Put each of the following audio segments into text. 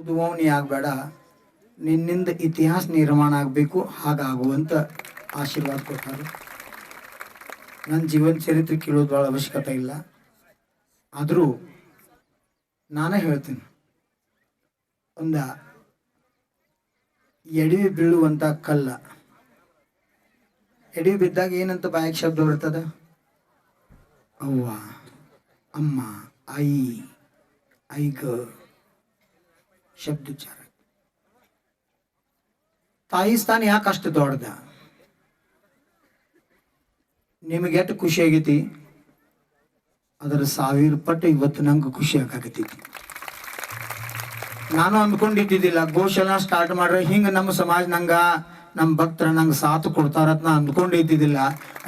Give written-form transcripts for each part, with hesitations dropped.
ದುವವನಿ ಆಗಬೇಡ, ನಿನ್ನಿಂದ ಇತಿಹಾಸ ನಿರ್ಮಾಣ ಆಗಬೇಕು, ಹಾಗಾಗುವಂತ ಆಶೀರ್ವಾದ ಕೊಟ್ಟಾರೆ. ನನ್ನ ಜೀವನ ಚರಿತ್ರೆ ಕೇಳೋದು ಭಾಳ ಅವಶ್ಯಕತೆ ಇಲ್ಲ, ಆದರೂ ನಾನೇ ಹೇಳ್ತೀನಿ. ಒಂದು ಎಡವಿ ಬೀಳುವಂಥ ಕಲ್ಲ, ಎಡವಿ ಬಿದ್ದಾಗ ಏನಂತ ಬಾಯಿಗೆ ಶಬ್ದ ಬರ್ತದ? ಅವ್ವ, ಅಮ್ಮ, ಆಯಿ, ಐಗ ಶಬ್ದೋಚ್ಚಾರ. ತಾಯಿ ಸ್ಥಾನ ಯಾಕೆ ಅಷ್ಟು ದೊಡ್ಡದ? ನಿಮಗೆ ಎಷ್ಟು ಖುಷಿ ಆಗೈತಿ ಅದರ 1000 ಪಟ್ಟು ಇವತ್ತು ನಂಗೆ ಖುಷಿ ಆಗಾಕತ್ತೈತಿ. ನಾನು ಅಂದ್ಕೊಂಡಿದ್ದಿದ್ದಿಲ್ಲ ಗೋಶಾಲ ಸ್ಟಾರ್ಟ್ ಮಾಡ್ರೆ ಹಿಂಗೆ ನಮ್ಮ ಸಮಾಜ ನಮ್ಮ ಭಕ್ತರ ನಂಗೆ ಸಾಥ್ ಕೊಡ್ತಾರತ್ ನಾ ಅಂದ್ಕೊಂಡಿದ್ದಿದ್ದಿಲ್ಲ.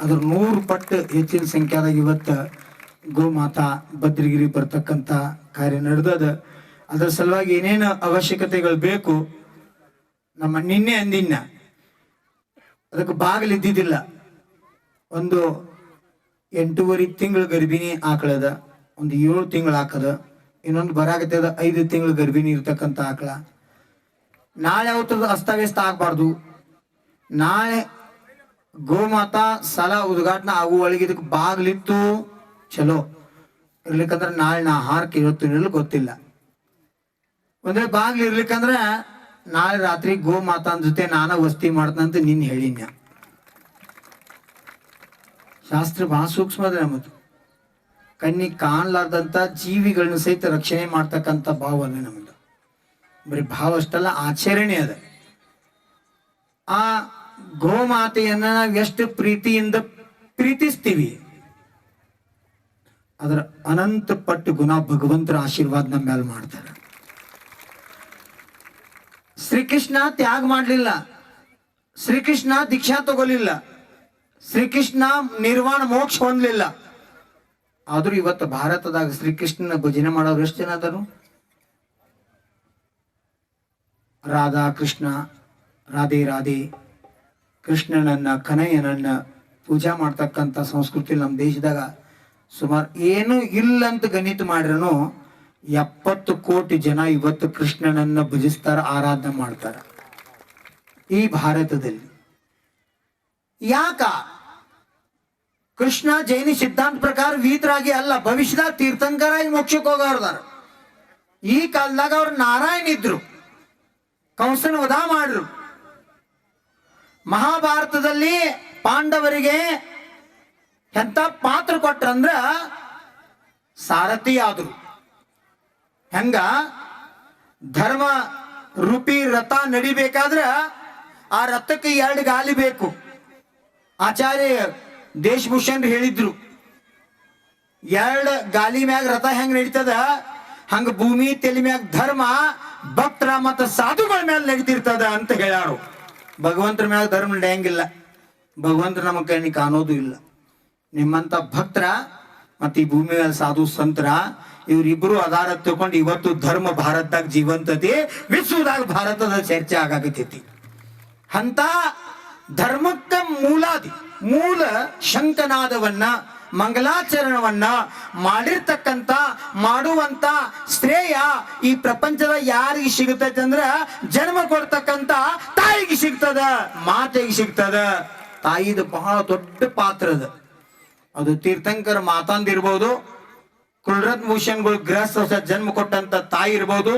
ಅದ್ರ 100 ಪಟ್ಟು ಹೆಚ್ಚಿನ ಸಂಖ್ಯಾದಾಗ ಇವತ್ತು ಗೋಮಾತಾ ಭದ್ರಗಿರಿ ಬರ್ತಕ್ಕಂಥ ಕಾರ್ಯ ನಡೆದದ. ಅದರ ಸಲುವಾಗಿ ಏನೇನು ಅವಶ್ಯಕತೆಗಳು ಬೇಕು, ನಮ್ಮ ನಿನ್ನೆ ಅಂದಿನ ಅದಕ್ಕೆ ಬಾಗಿಲಿದ್ದಿದ್ದಿಲ್ಲ. ಒಂದು 8.5 ತಿಂಗಳು ಗರ್ಭಿಣಿ ಆಕಳದ, ಒಂದು 7 ತಿಂಗಳು ಹಾಕದ, ಇನ್ನೊಂದು ಬರಾಕತ್ತದ 5 ತಿಂಗಳು ಗರ್ಭಿಣಿ ಇರ್ತಕ್ಕಂಥ ಆಕಳ. ನಾಳೆ ಅವತ್ತದ ಅಸ್ತವ್ಯಸ್ತ ಆಗಬಾರ್ದು. ನಾಳೆ ಗೋಮಾತಾ ಸಲ ಉದ್ಘಾಟನೆ ಆಗುವೊಳಗೆ ಇದಕ್ಕೆ ಬಾಗಿಲಿತ್ತು ಚಲೋ ಇರ್ಲಿಕ್ಕಂದ್ರೆ ನಾಳೆ ನಾ ಹಾರಕ್ಕೆ ಇವತ್ತು ಇರಲು ಗೊತ್ತಿಲ್ಲ. ಒಂದೇ ಬಾಗಿಲು ಇರ್ಲಿಕ್ಕಂದ್ರೆ ನಾಳೆ ರಾತ್ರಿ ಗೋಮಾತಾನ ಜೊತೆ ನಾನು ವಸ್ತಿ ಮಾಡ್ತಂತ ನಿನ್ನ ಹೇಳಿನ್ಯ. ಶಾಸ್ತ್ರ ಬಹಳ ಸೂಕ್ಷ್ಮ ಅದ. ನಮ್ಮದು ಕಣ್ಣಿಗೆ ಕಾಣಲಾರ್ದಂಥ ಜೀವಿಗಳನ್ನ ಸಹಿತ ರಕ್ಷಣೆ ಮಾಡ್ತಕ್ಕಂಥ ಭಾವ ಅದ ನಮ್ಮದು. ಬರೀ ಭಾವ ಅಷ್ಟಲ್ಲ, ಆಚರಣೆ ಅದ. ಆ ಗೋಮಾತೆಯನ್ನ ನಾವು ಎಷ್ಟು ಪ್ರೀತಿಯಿಂದ ಪ್ರೀತಿಸ್ತೀವಿ, ಅದರ ಅನಂತ ಪಟ್ಟು ಗುಣ ಭಗವಂತರ ಆಶೀರ್ವಾದ ನಮ್ಮ ಮೇಲೆ ಮಾಡ್ತಾರೆ. ಶ್ರೀಕೃಷ್ಣ ತ್ಯಾಗ ಮಾಡಲಿಲ್ಲ, ಶ್ರೀಕೃಷ್ಣ ದೀಕ್ಷಾ ತಗೊಲಿಲ್ಲ, ಶ್ರೀಕೃಷ್ಣ ನಿರ್ವಾಣ ಮೋಕ್ಷ ಹೊಂದಲಿಲ್ಲ. ಆದ್ರೂ ಇವತ್ತು ಭಾರತದಾಗ ಶ್ರೀಕೃಷ್ಣನ ಭಜನೆ ಮಾಡೋರು ಎಷ್ಟು ಜನ ಅದಾರು? ರಾಧಾ ಕೃಷ್ಣ, ರಾಧೆ ರಾಧೆ, ಕೃಷ್ಣನನ್ನ ಕನಯ್ಯನನ್ನ ಪೂಜಾ ಮಾಡ್ತಕ್ಕಂಥ ಸಂಸ್ಕೃತಿ ನಮ್ಮ ದೇಶದಾಗ ಸುಮಾರು ಏನು ಇಲ್ಲ ಅಂತ ಗಣಿತ ಮಾಡಿರನು 70 ಕೋಟಿ ಜನ ಇವತ್ತು ಕೃಷ್ಣನನ್ನ ಭಜಿಸ್ತಾರ, ಆರಾಧನೆ ಮಾಡ್ತಾರ ಈ ಭಾರತದಲ್ಲಿ. ಯಾಕ? ಕೃಷ್ಣ ಜೈನ ಸಿದ್ಧಾಂತ ಪ್ರಕಾರ ವೀತರಾಗಿ ಅಲ್ಲ, ಭವಿಷ್ಯದಾಗ ತೀರ್ಥಂಕರಾಗಿ ಮೋಕ್ಷಕ್ಕೆ ಹೋಗೋರ್ದಾರ. ಈ ಕಾಲದಾಗ ಅವ್ರು ನಾರಾಯಣ ಇದ್ರು, ಕಂಸನ ವಧ ಮಾಡ್ರು. ಮಹಾಭಾರತದಲ್ಲಿ ಪಾಂಡವರಿಗೆ ಎಂತ ಪಾತ್ರ ಕೊಟ್ರಂದ್ರ ಸಾರಥಿ ಆದ್ರು. ಹೆಂಗ ಧರ್ಮ ರೂಪಿ ರಥ ನಡಿಬೇಕಾದ್ರ ಆ ರಥಕ್ಕೆ 2 ಗಾಲಿ ಬೇಕು. ಆಚಾರ್ಯ ದೇಶಭೂಷಣ್ ಹೇಳಿದ್ರು, 2 ಗಾಲಿ ಮ್ಯಾಗ ರಥ ಹೆಂಗ್ ನಡೀತದ ಹಂಗ ಭೂಮಿ ತೆಲಿ ಮ್ಯಾಗ ಧರ್ಮ ಭಕ್ತರ ಮತ್ತ ಸಾಧುಗಳ ಮೇಲೆ ನಡೀತಿರ್ತದ ಅಂತ ಹೇಳ್ಯಾರು. ಭಗವಂತರ ಮ್ಯಾಗ ಧರ್ಮ ನಡೆಯಂಗಿಲ್ಲ, ಭಗವಂತರ ನಮ್ಮ ಕಣ್ಣಿ ಕಾಣೋದು ಇಲ್ಲ. ನಿಮ್ಮಂತ ಭಕ್ತರ ಮತ್ತೆ ಈ ಭೂಮಿ ಮೇಲೆ ಸಾಧು ಸಂತರ ಇವರಿಬ್ರು ಆಧಾರ ತಗೊಂಡು ಇವತ್ತು ಧರ್ಮ ಭಾರತದಾಗ ಜೀವಂತತೆ, ವಿಶ್ವದಾಗ ಭಾರತದ ಚರ್ಚೆ ಆಗಾಕತೈತಿ. ಅಂತ ಧರ್ಮಕ್ಕ ಮೂಲ ಶಂಕನಾದವನ್ನ ಮಂಗಲಾಚರಣವನ್ನ ಮಾಡಿರ್ತಕ್ಕಂಥ ಮಾಡುವಂತ ಶ್ರೇಯ ಈ ಪ್ರಪಂಚದ ಯಾರಿಗೆ ಸಿಗುತ್ತೈತೆ ಅಂದ್ರ ಜನ್ಮ ಕೊಡ್ತಕ್ಕಂಥ ತಾಯಿಗೆ ಸಿಗ್ತದ, ಮಾತೆಗೆ ಸಿಗ್ತದ. ತಾಯಿದು ಬಹಳ ದೊಡ್ಡ ಪಾತ್ರದ. ಅದು ತೀರ್ಥಂಕರ ಮಾತಾಂದಿರ್ಬೋದು, ಕುಲರತ್ನ ಭೂಷಣ್ಗಳು ಗೃಹಸ್ಥ ಜನ್ಮ ಕೊಟ್ಟಂತ ತಾಯಿ ಇರ್ಬೋದು,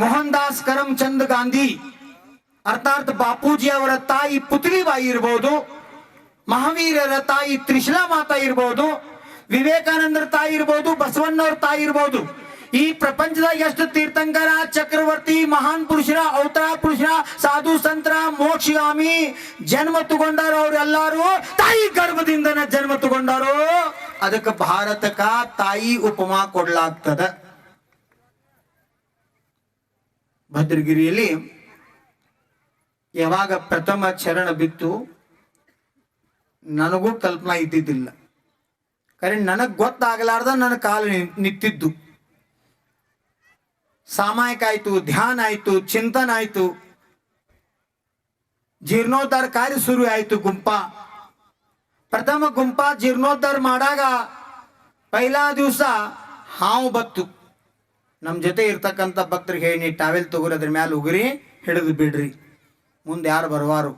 ಮೋಹನ್ ದಾಸ್ ಕರಮ್ಚಂದ್ ಗಾಂಧಿ ಅರ್ಥಾತ್ ಬಾಪೂಜಿ ಅವರ ತಾಯಿ ಪುತ್ಲಿಬಾಯಿ ಇರ್ಬೋದು, ಮಹಾವೀರರ ತಾಯಿ ತ್ರಿಶಲಾ ಮಾತಾ ಇರ್ಬೋದು, ವಿವೇಕಾನಂದರ ತಾಯಿ ಇರ್ಬೋದು, ಬಸವಣ್ಣವ್ರ ತಾಯಿ ಇರ್ಬೋದು. ಈ ಪ್ರಪಂಚದಾಗ ಎಷ್ಟು ತೀರ್ಥಂಕರ, ಚಕ್ರವರ್ತಿ, ಮಹಾನ್ ಪುರುಷರ, ಅವತಾರ ಪುರುಷರ, ಸಾಧು ಸಂತರ, ಮೋಕ್ಷಗಾಮಿ ಜನ್ಮ ತಗೊಂಡಾರ, ಅವ್ರೆಲ್ಲಾರು ತಾಯಿ ಗರ್ಭದಿಂದನ ಜನ್ಮ ತಗೊಂಡಾರು. ಅದಕ್ಕೆ ಭಾರತಕ್ಕ ತಾಯಿ ಉಪಮಾ ಕೊಡ್ಲಾಗ್ತದ. ಭದ್ರಗಿರಿಯಲ್ಲಿ ಯಾವಾಗ ಪ್ರಥಮ ಚರಣ ಬಿತ್ತು ನನಗೂ ಕಲ್ಪನಾ ಇದ್ದಿದ್ದಿಲ್ಲ. ಕರೆ ನನಗ್ ಗೊತ್ತಾಗಲಾರ್ದ ನನ್ನ ಕಾಲು ನಿಂತಿದ್ದು. ಸಾಮಾಯಿಕ ಆಯ್ತು, ಧ್ಯಾನ ಆಯ್ತು, ಚಿಂತನ ಆಯ್ತು, ಜೀರ್ಣೋದ್ಧಾರ ಕಾರ್ಯ ಶುರು ಆಯ್ತು. ಪ್ರಥಮ ಗುಂಪ ಜೀರ್ಣೋದ್ಧಾರ ಮಾಡಾಗ ಪೈಲಾ ದಿವಸ ಹಾವು ಬತ್ತು. ನಮ್ಮ ಜೊತೆ ಇರ್ತಕ್ಕಂಥ ಭಕ್ತರಿಗೆ ಹೇಳಿ ಟಾವೆಲ್ ತಗೋರಿ ಅದ್ರ ಮ್ಯಾಲೆ ಉಗುರಿ ಹಿಡಿದು ಬಿಡ್ರಿ. ಮುಂದೆ ಯಾರು ಬರುವಾರು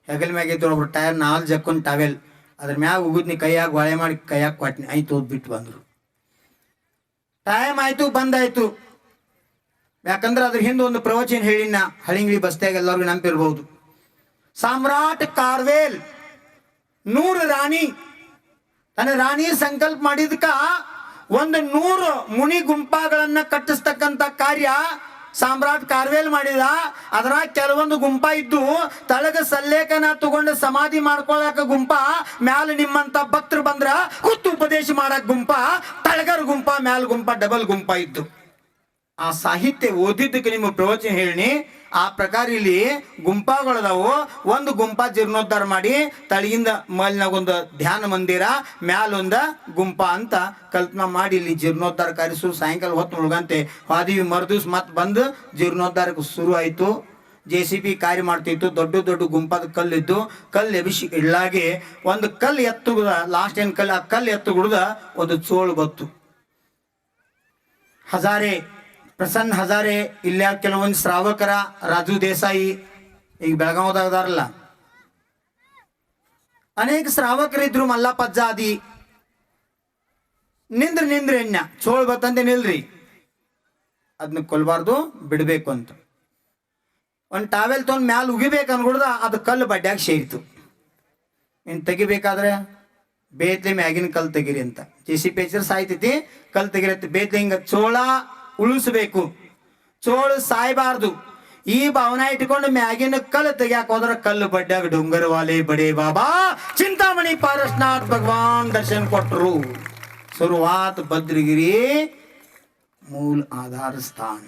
ಹೆಗಲ್ ಮ್ಯಾಗ ಇದ್ದು ಒಬ್ರು ಟೈರ್ ನಾಲ್ ಜಕ್ಕೊಂಡ್ ಟಾವೆಲ್ ಅದ್ರ ಮ್ಯಾಗ ಉಗಿದ್ನಿ ಕೈಯಾಗ ಒಳೆ ಮಾಡಿ ಕೈಯಾಗ ಕೊಟ್ನಿ ಆಯ್ತು ಓದ್ಬಿಟ್ಟು ಬಂದರು. ಟೈಮ್ ಆಯ್ತು ಬಂದಾಯ್ತು. ಯಾಕಂದ್ರೆ ಅದ್ರ ಹಿಂದೆ ಒಂದು ಪ್ರವಚನ ಹೇಳಿನ ಹಳಿಂಗ್ಳಿ ಬಸ್ತಾಗ ಎಲ್ಲರಿಗೂ ನೆನಪಿರ್ಬೋದು. ಸಾಮ್ರಾಟ್ ಕಾರ್ವೇಲ್ 100 ರಾಣಿ ತನ್ನ ರಾಣಿ ಸಂಕಲ್ಪ ಮಾಡಿದ್ಕ 100 ಮುನಿ ಗುಂಪಾಗಳನ್ನ ಕಟ್ಟಿಸ್ತಕ್ಕಂಥ ಕಾರ್ಯ ಸಾಮ್ರಾಟ್ ಕಾರ್ವೇಲ್ ಮಾಡಿದ. ಅದರ ಕೆಲವೊಂದು ಗುಂಪ ಇದ್ದು ತಳಗ ಸಲ್ಲೇಖನ ತಗೊಂಡು ಸಮಾಧಿ ಮಾಡ್ಕೊಳಕ ಗುಂಪ, ಮ್ಯಾಲ ನಿಮ್ಮಂತ ಭಕ್ತರು ಬಂದ್ರ ಕೂತು ಉಪದೇಶ ಮಾಡಕ್ ಗುಂಪ, ತಳಗರ ಗುಂಪ ಮ್ಯಾಲ ಗುಂಪ ಡಬಲ್ ಗುಂಪ ಇದ್ದು. ಆ ಸಾಹಿತ್ಯ ಓದಿದ್ದಕ್ಕೆ ನಿಮ್ಮ ಪ್ರವಚನ ಹೇಳಿ ಆ ಪ್ರಕಾರ ಇಲ್ಲಿ ಗುಂಪಾಗಳದಾವು. ಒಂದು ಗುಂಪ ಜೀರ್ಣೋದ್ಧಾರ ಮಾಡಿ ತಳಗಿಂದ ಮೇಲಿನಾಗೊಂದು ಧ್ಯಾನ ಮಂದಿರ, ಮ್ಯಾಲೊಂದ ಗುಂಪ ಅಂತ ಕಲ್ಪನಾ ಮಾಡಿ ಇಲ್ಲಿ ಜೀರ್ಣೋದ್ಧಾರ ಕಾರ್ಯ ಸಾಯಂಕಾಲ ಹೊತ್ತು ಮುಳುಗಂತೆ ಹಾದಿವಿ ಮರುದಿವ್ಸ ಮತ್ತೆ ಬಂದು ಜೀರ್ಣೋದ್ಧಾರಕ್ಕೆ ಶುರು ಆಯಿತು. JCB ಕಾರ್ಯ ಮಾಡ್ತಿತ್ತು. ದೊಡ್ಡ ದೊಡ್ಡ ಗುಂಪಾದ ಕಲ್ಲಿದ್ದು ಕಲ್ಲು ಎಬಿಸಿ ಇಳ್ಳಾಗಿ ಒಂದು ಕಲ್ಲು ಎತ್ತುಗುದ ಲಾಸ್ಟ್ ಏನ್ ಕಲ್ಲು, ಆ ಕಲ್ಲು ಎತ್ತುಗುಡ್ದ ಒಂದು ಚೋಳು ಬತ್ತು. ಹಜಾರೆ ಪ್ರಸನ್ನ ಹಜಾರೆ, ಇಲ್ಲ ಕೆಲವೊಂದು ಶ್ರಾವಕರ, ರಾಜು ದೇಸಾಯಿ ಈಗ ಬೆಳಗಾವದಾಗದಾರಲ್ಲ, ಅನೇಕ ಶ್ರಾವಕರಿದ್ರು, ಮಲ್ಲಪ್ಪ ಅಜ್ಜಾದಿ. ನಿಂದ್ರಿ ಎಣ್ಣ ಚೋಳು ಬತ್ತಂತೆ ನಿಲ್ರಿ, ಅದನ್ನ ಕೊಲ್ಬಾರ್ದು ಬಿಡಬೇಕು ಅಂತ ಒಂದು ಟಾವೆಲ್ ತೊಗೊಂಡು ಮ್ಯಾಲ ಉಗಿಬೇಕು ಅನ್ಕೊಡ್ದ ಅದು ಕಲ್ಲು ಬಡ್ಡ್ಯಾಗ ಸೇರಿತು. ಇನ್ನು ತೆಗಿಬೇಕಾದ್ರೆ ಬೇತ್ಲೆ ಮ್ಯಾಗಿನ ಕಲ್ಲು ತೆಗಿರಿ ಅಂತ JCB ಸಾಯ್ತೈತಿ, ಕಲ್ಲು ತೆಗಿರತ್ತೆ. ಬೇತ್ಲೆ ಹಿಂಗ ಚೋಳ ಉಳಿಸ್ಬೇಕು, ಚೋಳು ಸಾಯ್ಬಾರ್ದು. ಈ ಭಾವನೆ ಇಟ್ಕೊಂಡು ಮ್ಯಾಗಿನ ಕಲ್ಲು ತೆಗಿಯಾಕ ಹೋದ್ರ ಕಲ್ಲು ಬಡ್ಡ್ಯಾಗ ಡೊಂಗರವಾಲೆ ಬಡೇ ಬಾಬಾ ಚಿಂತಾಮಣಿ ಪಾರಸ್ನಾಥ್ ಭಗವಾನ್ ದರ್ಶನ ಕೊಟ್ಟರು. ಶುರುವಾತ್ ಬದ್ರಗಿರಿ ಮೂಲ ಆಧಾರ ಸ್ಥಾನ.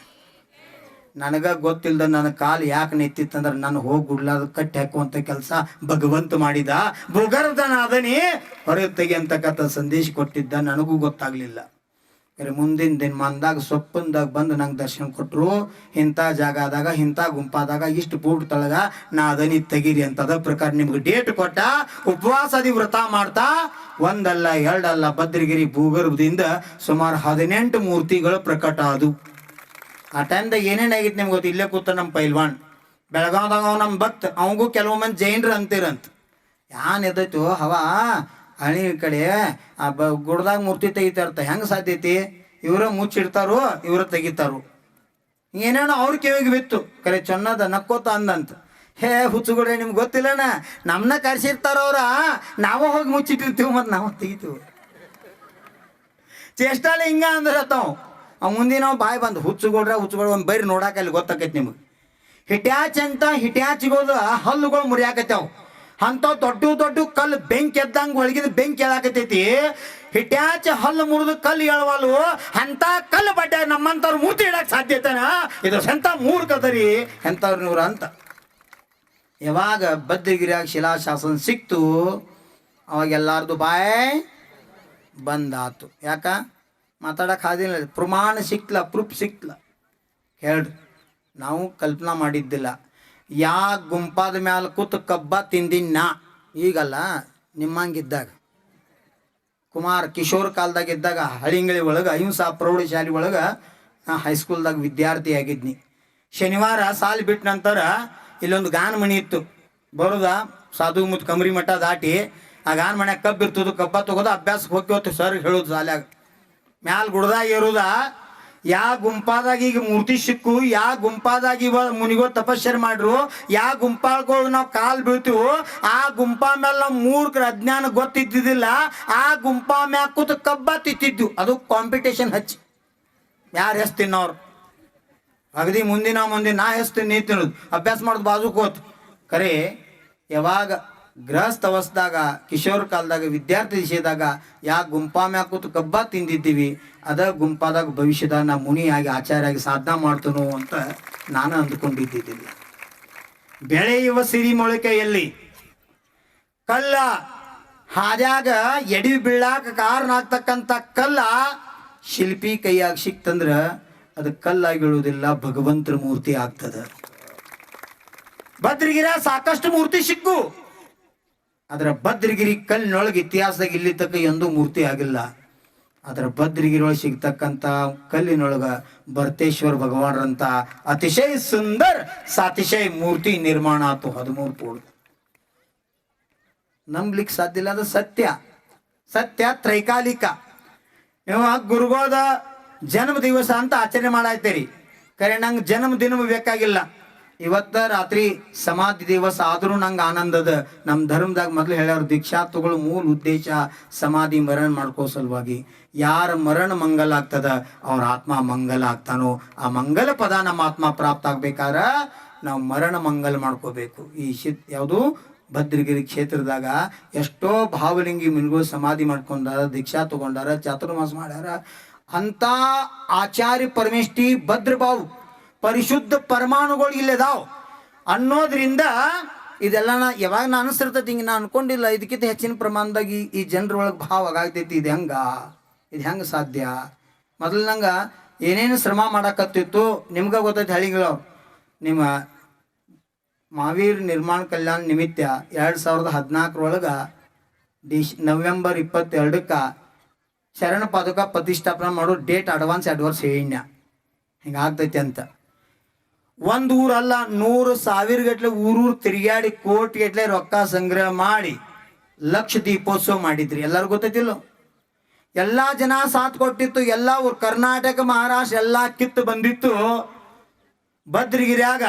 ನನಗ ಗೊತ್ತಿಲ್ದ ನನ್ನ ಕಾಲು ಯಾಕೆ ನೆತ್ತಿತ್ತಂದ್ರೆ ನಾನು ಹೋಗಿ ಗುಡ್ಲಾದ ಕಟ್ಟಿ ಹಾಕುವಂತ ಕೆಲಸ ಭಗವಂತ ಮಾಡಿದ. ಭೂಗರ್ಧನ ಅದನಿ ಹೊರಗೆ ತೆಗಿಯಂತಕ್ಕಂಥ ಸಂದೇಶ ಕೊಟ್ಟಿದ್ದ, ನನಗೂ ಗೊತ್ತಾಗ್ಲಿಲ್ಲ. ಮುಂದಿನ ದಿನಮಾನದಾಗ ಸೊಪ್ಪಂದಾಗ ಬಂದು ನಂಗೆ ದರ್ಶನ ಕೊಟ್ಟರು. ಇಂಥ ಜಾಗದಾಗ ಇಂಥ ಗುಂಪಾದಾಗ ಇಷ್ಟು ಬೂಟ್ ತಳಗ ನಾ ಅದನಿ ತೆಗೀರಿ ಅಂತ. ಅದ ಪ್ರಕಾರ ನಿಮ್ಗೆ ಡೇಟ್ ಕೊಟ್ಟ, ಉಪವಾಸದಿ ವ್ರತ ಮಾಡ್ತಾ ಒಂದಲ್ಲ ಎರಡಲ್ಲ ಭದ್ರಗಿರಿ ಭೂಗರ್ಭದಿಂದ ಸುಮಾರು 18 ಮೂರ್ತಿಗಳು ಪ್ರಕಟ ಆದವು. ಆ ಟೈಮ್ದಾಗ ಏನೇನಾಗಿತ್ತು ನಿಮ್ಗೆ ಗೊತ್ತು. ಇಲ್ಲೇ ಕೂತ ನಮ್ಮ ಪೈಲ್ವಾನ್ ಬೆಳಗಾವ್ದಾಗ ಅವ ನಮ್ಮ ಭಕ್ತ, ಅವಂಗೂ ಕೆಲವು ಮಂದಿ ಜೈನ್ರು ಅಂತೀರಂತ. ಯಾನ್ ಎದೈತು ಹವಾ ಹಳಿ ಕಡೆ ಆ ಗುಡ್ದಾಗ ಮೂರ್ತಿ ತೆಗಿತಾರತ್ತ, ಹೆಂಗೆ ಸಾಧ್ಯೈತಿ? ಇವರ ಮುಚ್ಚಿಡ್ತಾರೋ ಇವರ ತೆಗಿತಾರೋ, ಏನೇನೋ ಅವ್ರ ಕಿವಿಗೆ ಬಿತ್ತು. ಕರೆ ಚೆನ್ನದ ನಕ್ಕೋತ ಅಂದಂತ. ಹೇ ಹುಚ್ಚುಗುಡ್ರೆ ನಿಮ್ಗೆ ಗೊತ್ತಿಲ್ಲಣ್ಣ, ನಮ್ಮನ್ನ ಕರ್ಸಿರ್ತಾರ ಅವ್ರ, ನಾವು ಹೋಗಿ ಮುಚ್ಚಿಟ್ಟಿರ್ತೀವಿ ಮತ್ತು ನಾವು ತೆಗಿತೀವಿ. ಚೇಷ್ಟಾಲೆ ಹಿಂಗ ಅಂದ್ರತ್ತಾವ. ಅವ್ ಮುಂದಿನ ಬಾಯ್ ಬಂದು ಹುಚ್ಚುಗೊಡ್ರ ಒಂದು ಬೈರಿ ನೋಡಾಕ ಅಲ್ಲಿ ಗೊತ್ತಾಕೈತಿ ನಿಮಗೆ. ಹಿಟ್ಯಾಚ್ ಅಂತ ಹಿಟ್ಯಾಚಿಗೋದು ಹಲ್ಲುಗಳು ಮುರಿಯಾಕತ್ಯಾವ. ಅಂಥವು ದೊಡ್ಡ ಕಲ್ಲು ಬೆಂಕಿ ಎದ್ದಂಗೆ ಒಳಗಿದ ಬೆಂಕಿ ಎಳಾಕತೈತಿ. ಹಿಟ್ಯಾಚ್ ಹಲ್ಲು ಮುರಿದು ಕಲ್ಲು ಎಳವಲ್ಲು, ಅಂತ ಕಲ್ಲು ಬಡ್ಡ ನಮ್ಮಂಥವ್ರು ಮೂರ್ತಿ ಇಡಕ್ಕೆ ಸಾಧ್ಯತೆನ? ಇದು ಎಂಥ ಮೂರ್ಖದರಿ ಎಂಥವ್ರು ನೂರ ಅಂತ. ಯಾವಾಗ ಬದ್ರಗಿರಿಯಾಗ ಶಿಲಾಶಾಸನ ಸಿಕ್ತು ಅವಾಗ ಎಲ್ಲಾರ್ದು ಬಾಯ್ ಬಂದಾತು. ಯಾಕ ಮಾತಾಡಕ್ಕೆ ಆದಿಲ್ಲ, ಪ್ರಮಾಣ ಸಿಕ್ಲ, ಪ್ರೂಫ್ ಸಿಕ್ಲ. ಹೇಳ್ರಿ, ನಾವು ಕಲ್ಪನಾ ಮಾಡಿದ್ದಿಲ್ಲ. ಯಾ ಗುಂಪಾದ ಮ್ಯಾಲ ಕೂತು ಕಬ್ಬ ತಿಂದಿನ ಈಗಲ್ಲ, ನಿಮ್ಮಂಗಿದ್ದಾಗ ಕಿಶೋರ್ ಕಾಲದಾಗ ಇದ್ದಾಗ ಹಳಿಂಗಳಿ ಒಳಗೆ ಅಹಿಂಸಾ ಪ್ರೌಢಶಾಲೆ ಒಳಗೆ ನಾ ಹೈಸ್ಕೂಲ್ದಾಗ ವಿದ್ಯಾರ್ಥಿ ಆಗಿದ್ನಿ. ಶನಿವಾರ ಸಾಲಿ ಬಿಟ್ಟ ನಂತರ ಇಲ್ಲೊಂದು ಗಾನ ಮಣಿ ಇತ್ತು. ಬರೋದ ಸಾಧು ಮುತ್ ಕಮರಿ ಮಠ ದಾಟಿ ಆ ಗಾನ ಮನ್ಯಾಗ ಕಬ್ಬು ಇರ್ತದ, ಕಬ್ಬ ತಗೋದು ಅಭ್ಯಾಸಕ್ಕೆ ಹೋಗಿ ಸರ್ ಹೇಳೋದು ಶಾಲ್ಯಾಗ. ಮ್ಯಾಲ ಗುಡ್ದಾಗ ಏರುದ, ಯಾ ಗುಂಪಾದಾಗ ಈಗ ಮೂರ್ತಿ ಸಿಕ್ಕು, ಯಾ ಗುಂಪಾದಾಗ ಇವ ಮುನಿಗಳು ತಪಸ್ಸರ್ ಮಾಡ್ರು, ಯಾ ಗುಂಪಾಗಳು ನಾವು ಕಾಲು ಬೀಳ್ತೀವೋ ಆ ಗುಂಪಾ ಮೇಲೆ ನಾವು ಮೂರ್ಖರ ಅಜ್ಞಾನ ಗೊತ್ತಿದ್ದಿದ್ದಿಲ್ಲ. ಆ ಗುಂಪಾ ಮ್ಯಾಗ ಕೂತು ಕಬ್ಬ ತಿತ್ತಿದ್ದು, ಅದು ಕಾಂಪಿಟೇಷನ್ ಹಚ್ಚಿ ಯಾರು ಹೆಸ್ ತಿನ್ನೋರು. ಅಗದಿ ಮುಂದಿನ ನಾ ಹೆಸ್ ತಿನ್ನಿ ತಿನ್ನೋದು, ಅಭ್ಯಾಸ ಮಾಡೋದು ಬಾಜು ಕೂತು. ಖರೆ ಯಾವಾಗ ಗೃಹಸ್ಥ ಅವಸ್ಥದಾಗ ಕಿಶೋರ್ ಕಾಲದಾಗ ವಿದ್ಯಾರ್ಥಿ ದಿಶೆದಾಗ ಯಾ ಗುಂಪಾ ಮ್ಯಾಗ ಕೂತು ಕಬ್ಬ ತಿಂದಿದ್ದೀವಿ, ಅದ ಗುಂಪಾದಾಗ ಭವಿಷ್ಯದಾಗ ನಾ ಮುನಿಯಾಗಿ ಆಚಾರ್ಯಾಗಿ ಸಾಧನಾ ಮಾಡ್ತನೋ ಅಂತ ನಾನು ಅಂದ್ಕೊಂಡಿದ್ದಿದ್ದಿಲ್ಲ. ಬೆಳೆಯುವ ಸಿರಿ ಮೊಳಕೆಯಲ್ಲಿ ಕಲ್ಲ ಹಾದ್ಯಾಗ ಎಡಿ ಬೀಳಾಕ ಕಾರಣ ಆಗ್ತಕ್ಕಂಥ ಕಲ್ಲ ಶಿಲ್ಪಿ ಕೈಯಾಗ ಸಿಕ್ತಂದ್ರ ಅದು ಕಲ್ಲಾಗಿ ಬೀಳುವುದಿಲ್ಲ, ಭಗವಂತರ ಮೂರ್ತಿ ಆಗ್ತದ. ಭದ್ರಗಿರ ಸಾಕಷ್ಟು ಮೂರ್ತಿ ಸಿಕ್ಕು, ಅದರ ಭದ್ರಗಿರಿ ಕಲ್ಲಿನೊಳಗೆ ಇತಿಹಾಸದಾಗ ಇಲ್ಲಿ ತಕ್ಕ ಎಂದೂ ಮೂರ್ತಿ ಆಗಿಲ್ಲ. ಅದರ ಭದ್ರಗಿರೊಳಗೆ ಸಿಗ್ತಕ್ಕಂಥ ಕಲ್ಲಿನೊಳಗ ಭರ್ತೇಶ್ವರ ಭಗವಾನರಂತ ಅತಿಶಯ ಸುಂದರ ಸಾತಿಶಯ ಮೂರ್ತಿ ನಿರ್ಮಾಣ ಆತು 13 ಪೋಳು. ನಂಬ್ಲಿಕ್ಕೆ ಸಾಧ್ಯ ಇಲ್ಲ, ಅದು ಸತ್ಯ. ಸತ್ಯ ತ್ರೈಕಾಲಿಕ. ನೀವು ಗುರುಗೋದ ಜನ್ಮ ದಿವಸ ಅಂತ ಆಚರಣೆ ಮಾಡಾಯ್ತೀರಿ, ಖರೆ ನಂಗೆ ಜನ್ಮ ದಿನ ಬೇಕಾಗಿಲ್ಲ. ಇವತ್ತ ರಾತ್ರಿ ಸಮಾಧಿ ದಿವಸ ಆದ್ರೂ ನಂಗೆ ಆನಂದದ. ನಮ್ಮ ಧರ್ಮದಾಗ ಮೊದಲು ಹೇಳ್ಯಾರ, ದೀಕ್ಷಾ ತಗೊಳ್ಳೋ ಮೂಲ ಉದ್ದೇಶ ಸಮಾಧಿ ಮರಣ ಮಾಡ್ಕೋ ಸಲುವಾಗಿ. ಯಾರ ಮರಣ ಮಂಗಲ ಆಗ್ತದ ಅವ್ರ ಆತ್ಮ ಮಂಗಲ ಆಗ್ತಾನೋ. ಆ ಮಂಗಲ ಪದ ನಮ್ಮ ಆತ್ಮ ಪ್ರಾಪ್ತ ಆಗ್ಬೇಕಾರ ನಾವು ಮರಣ ಮಂಗಲ ಮಾಡ್ಕೋಬೇಕು. ಈ ಯಾವುದು ಭದ್ರಗಿರಿ ಕ್ಷೇತ್ರದಾಗ ಎಷ್ಟೋ ಭಾವಲಿಂಗಿ ಮಿನ್ಗಳು ಸಮಾಧಿ ಮಾಡ್ಕೊಂಡಾರ, ದೀಕ್ಷಾ ತಗೊಂಡಾರ, ಚಾತುರ್ಮಾಸ ಮಾಡ್ಯಾರ. ಅಂತ ಆಚಾರ್ಯ ಪರಮೇಷ್ಠಿ ಭದ್ರಭಾವ್ ಪರಿಶುದ್ಧ ಪರಮಾಣುಗಳು ಇಲ್ಲದಾವ್ ಅನ್ನೋದ್ರಿಂದ ಇದೆಲ್ಲ ಯಾವಾಗ ನಾ ಅನಿಸಿರ್ತೈತಿ. ಹಿಂಗೆ ನಾ ಅನ್ಕೊಂಡಿಲ್ಲ ಇದಕ್ಕಿಂತ ಹೆಚ್ಚಿನ ಪ್ರಮಾಣದಾಗ ಈ ಜನರೊಳಗೆ ಭಾವ ಆಗಾಗ್ತೈತಿ. ಇದು ಹೆಂಗೆ ಸಾಧ್ಯ? ಮೊದಲು ನಂಗೆ ಏನೇನು ಶ್ರಮ ಮಾಡಕತ್ತಿತ್ತು ನಿಮ್ಗೆ ಗೊತ್ತೈತಿ. ಹಳ್ಳಿಗಳವ್ರು ನಿಮ್ಮ ಮಹಾವೀರ್ ನಿರ್ಮಾಣ ಕಲ್ಯಾಣ ನಿಮಿತ್ತ 2014 ನವೆಂಬರ್ 22 ಶರಣ ಪಾದುಕ ಪ್ರತಿಷ್ಠಾಪನೆ ಮಾಡೋ ಡೇಟ್ ಅಡ್ವಾನ್ಸ್ ಹೇಳಿಣ್ಯ. ಹಿಂಗಾಗ್ತೈತಿ ಅಂತ. ಒಂದು ಊರಲ್ಲ 100,000 ಗಟ್ಲೆ ಊರೂರು ತಿರುಗಾಡಿ ಕೋಟಿ ಗಟ್ಲೆ ರೊಕ್ಕ ಸಂಗ್ರಹ ಮಾಡಿ ಲಕ್ಷ ದೀಪೋತ್ಸವ ಮಾಡಿದ್ರಿ. ಎಲ್ಲರಿಗೂ ಗೊತ್ತೈತಿಲ್ಲ? ಎಲ್ಲ ಜನ ಸಾಥ್ ಕೊಟ್ಟಿತ್ತು. ಎಲ್ಲ ಊರು ಕರ್ನಾಟಕ ಮಹಾರಾಷ್ಟ್ರ ಎಲ್ಲ ಕಿತ್ತು ಬಂದಿತ್ತು. ಭದ್ರಗಿರಿಯಾಗ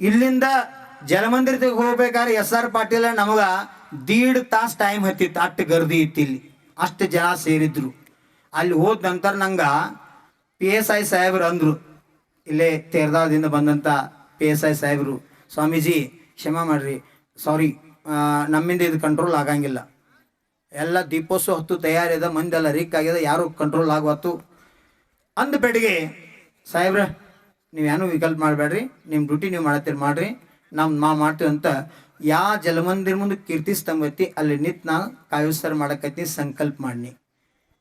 ಇಲ್ಲಿಂದ ಜಲಮಂದಿರಕ್ಕೆ ಹೋಗ್ಬೇಕಾದ್ರೆ SR ಪಾಟೀಲ ನಮಗ 1.5 ತಾಸು ಟೈಮ್ ಹತ್ತಿತ್ತು. ಅಷ್ಟು ಗರ್ದಿ ಇತ್ತು ಇಲ್ಲಿ, ಅಷ್ಟು ಜನ ಸೇರಿದ್ರು. ಅಲ್ಲಿ ಹೋದ ನಂತರ ನಂಗೆ PSI ಸಾಹೇಬ್ರು ಅಂದರು, ಇಲ್ಲೇ ತೇರ್ದಾಳದಿಂದ ಬಂದಂಥ PSI ಸಾಹೇಬರು, ಸ್ವಾಮೀಜಿ ಕ್ಷಮಾ ಮಾಡ್ರಿ, ಸಾರಿ, ನಮ್ಮಿಂದ ಇದು ಕಂಟ್ರೋಲ್ ಆಗಂಗಿಲ್ಲ. ಎಲ್ಲ ದೀಪೋತ್ಸವ ಹೊತ್ತು ತಯಾರಿದ, ಮಂದೆಲ್ಲ ರಿಕ್ ಆಗ್ಯದ, ಯಾರು ಕಂಟ್ರೋಲ್ ಆಗುವತ್ತು ಅಂದ ಬೆಡಿಗೆ ಸಾಹೇಬ್ರ ನೀವೇನು ವಿಕಲ್ಪ ಮಾಡಬೇಡ್ರಿ, ನಿಮ್ಮ ಡ್ಯೂಟಿ ನೀವು ಮಾಡ್ರಿ, ನಾವು ಮಾಡ್ತೀವಿ ಅಂತ ಯಾ ಜಲಮಂದಿರ ಮುಂದೆ ಕೀರ್ತಿ ಸ್ತಂಭ ಐತಿ ಅಲ್ಲಿ ನಿಂತು ನಾನು ಕಾಯೋತ್ಸವ ಮಾಡಕತ್ತೀನಿ ಸಂಕಲ್ಪ ಮಾಡಿ.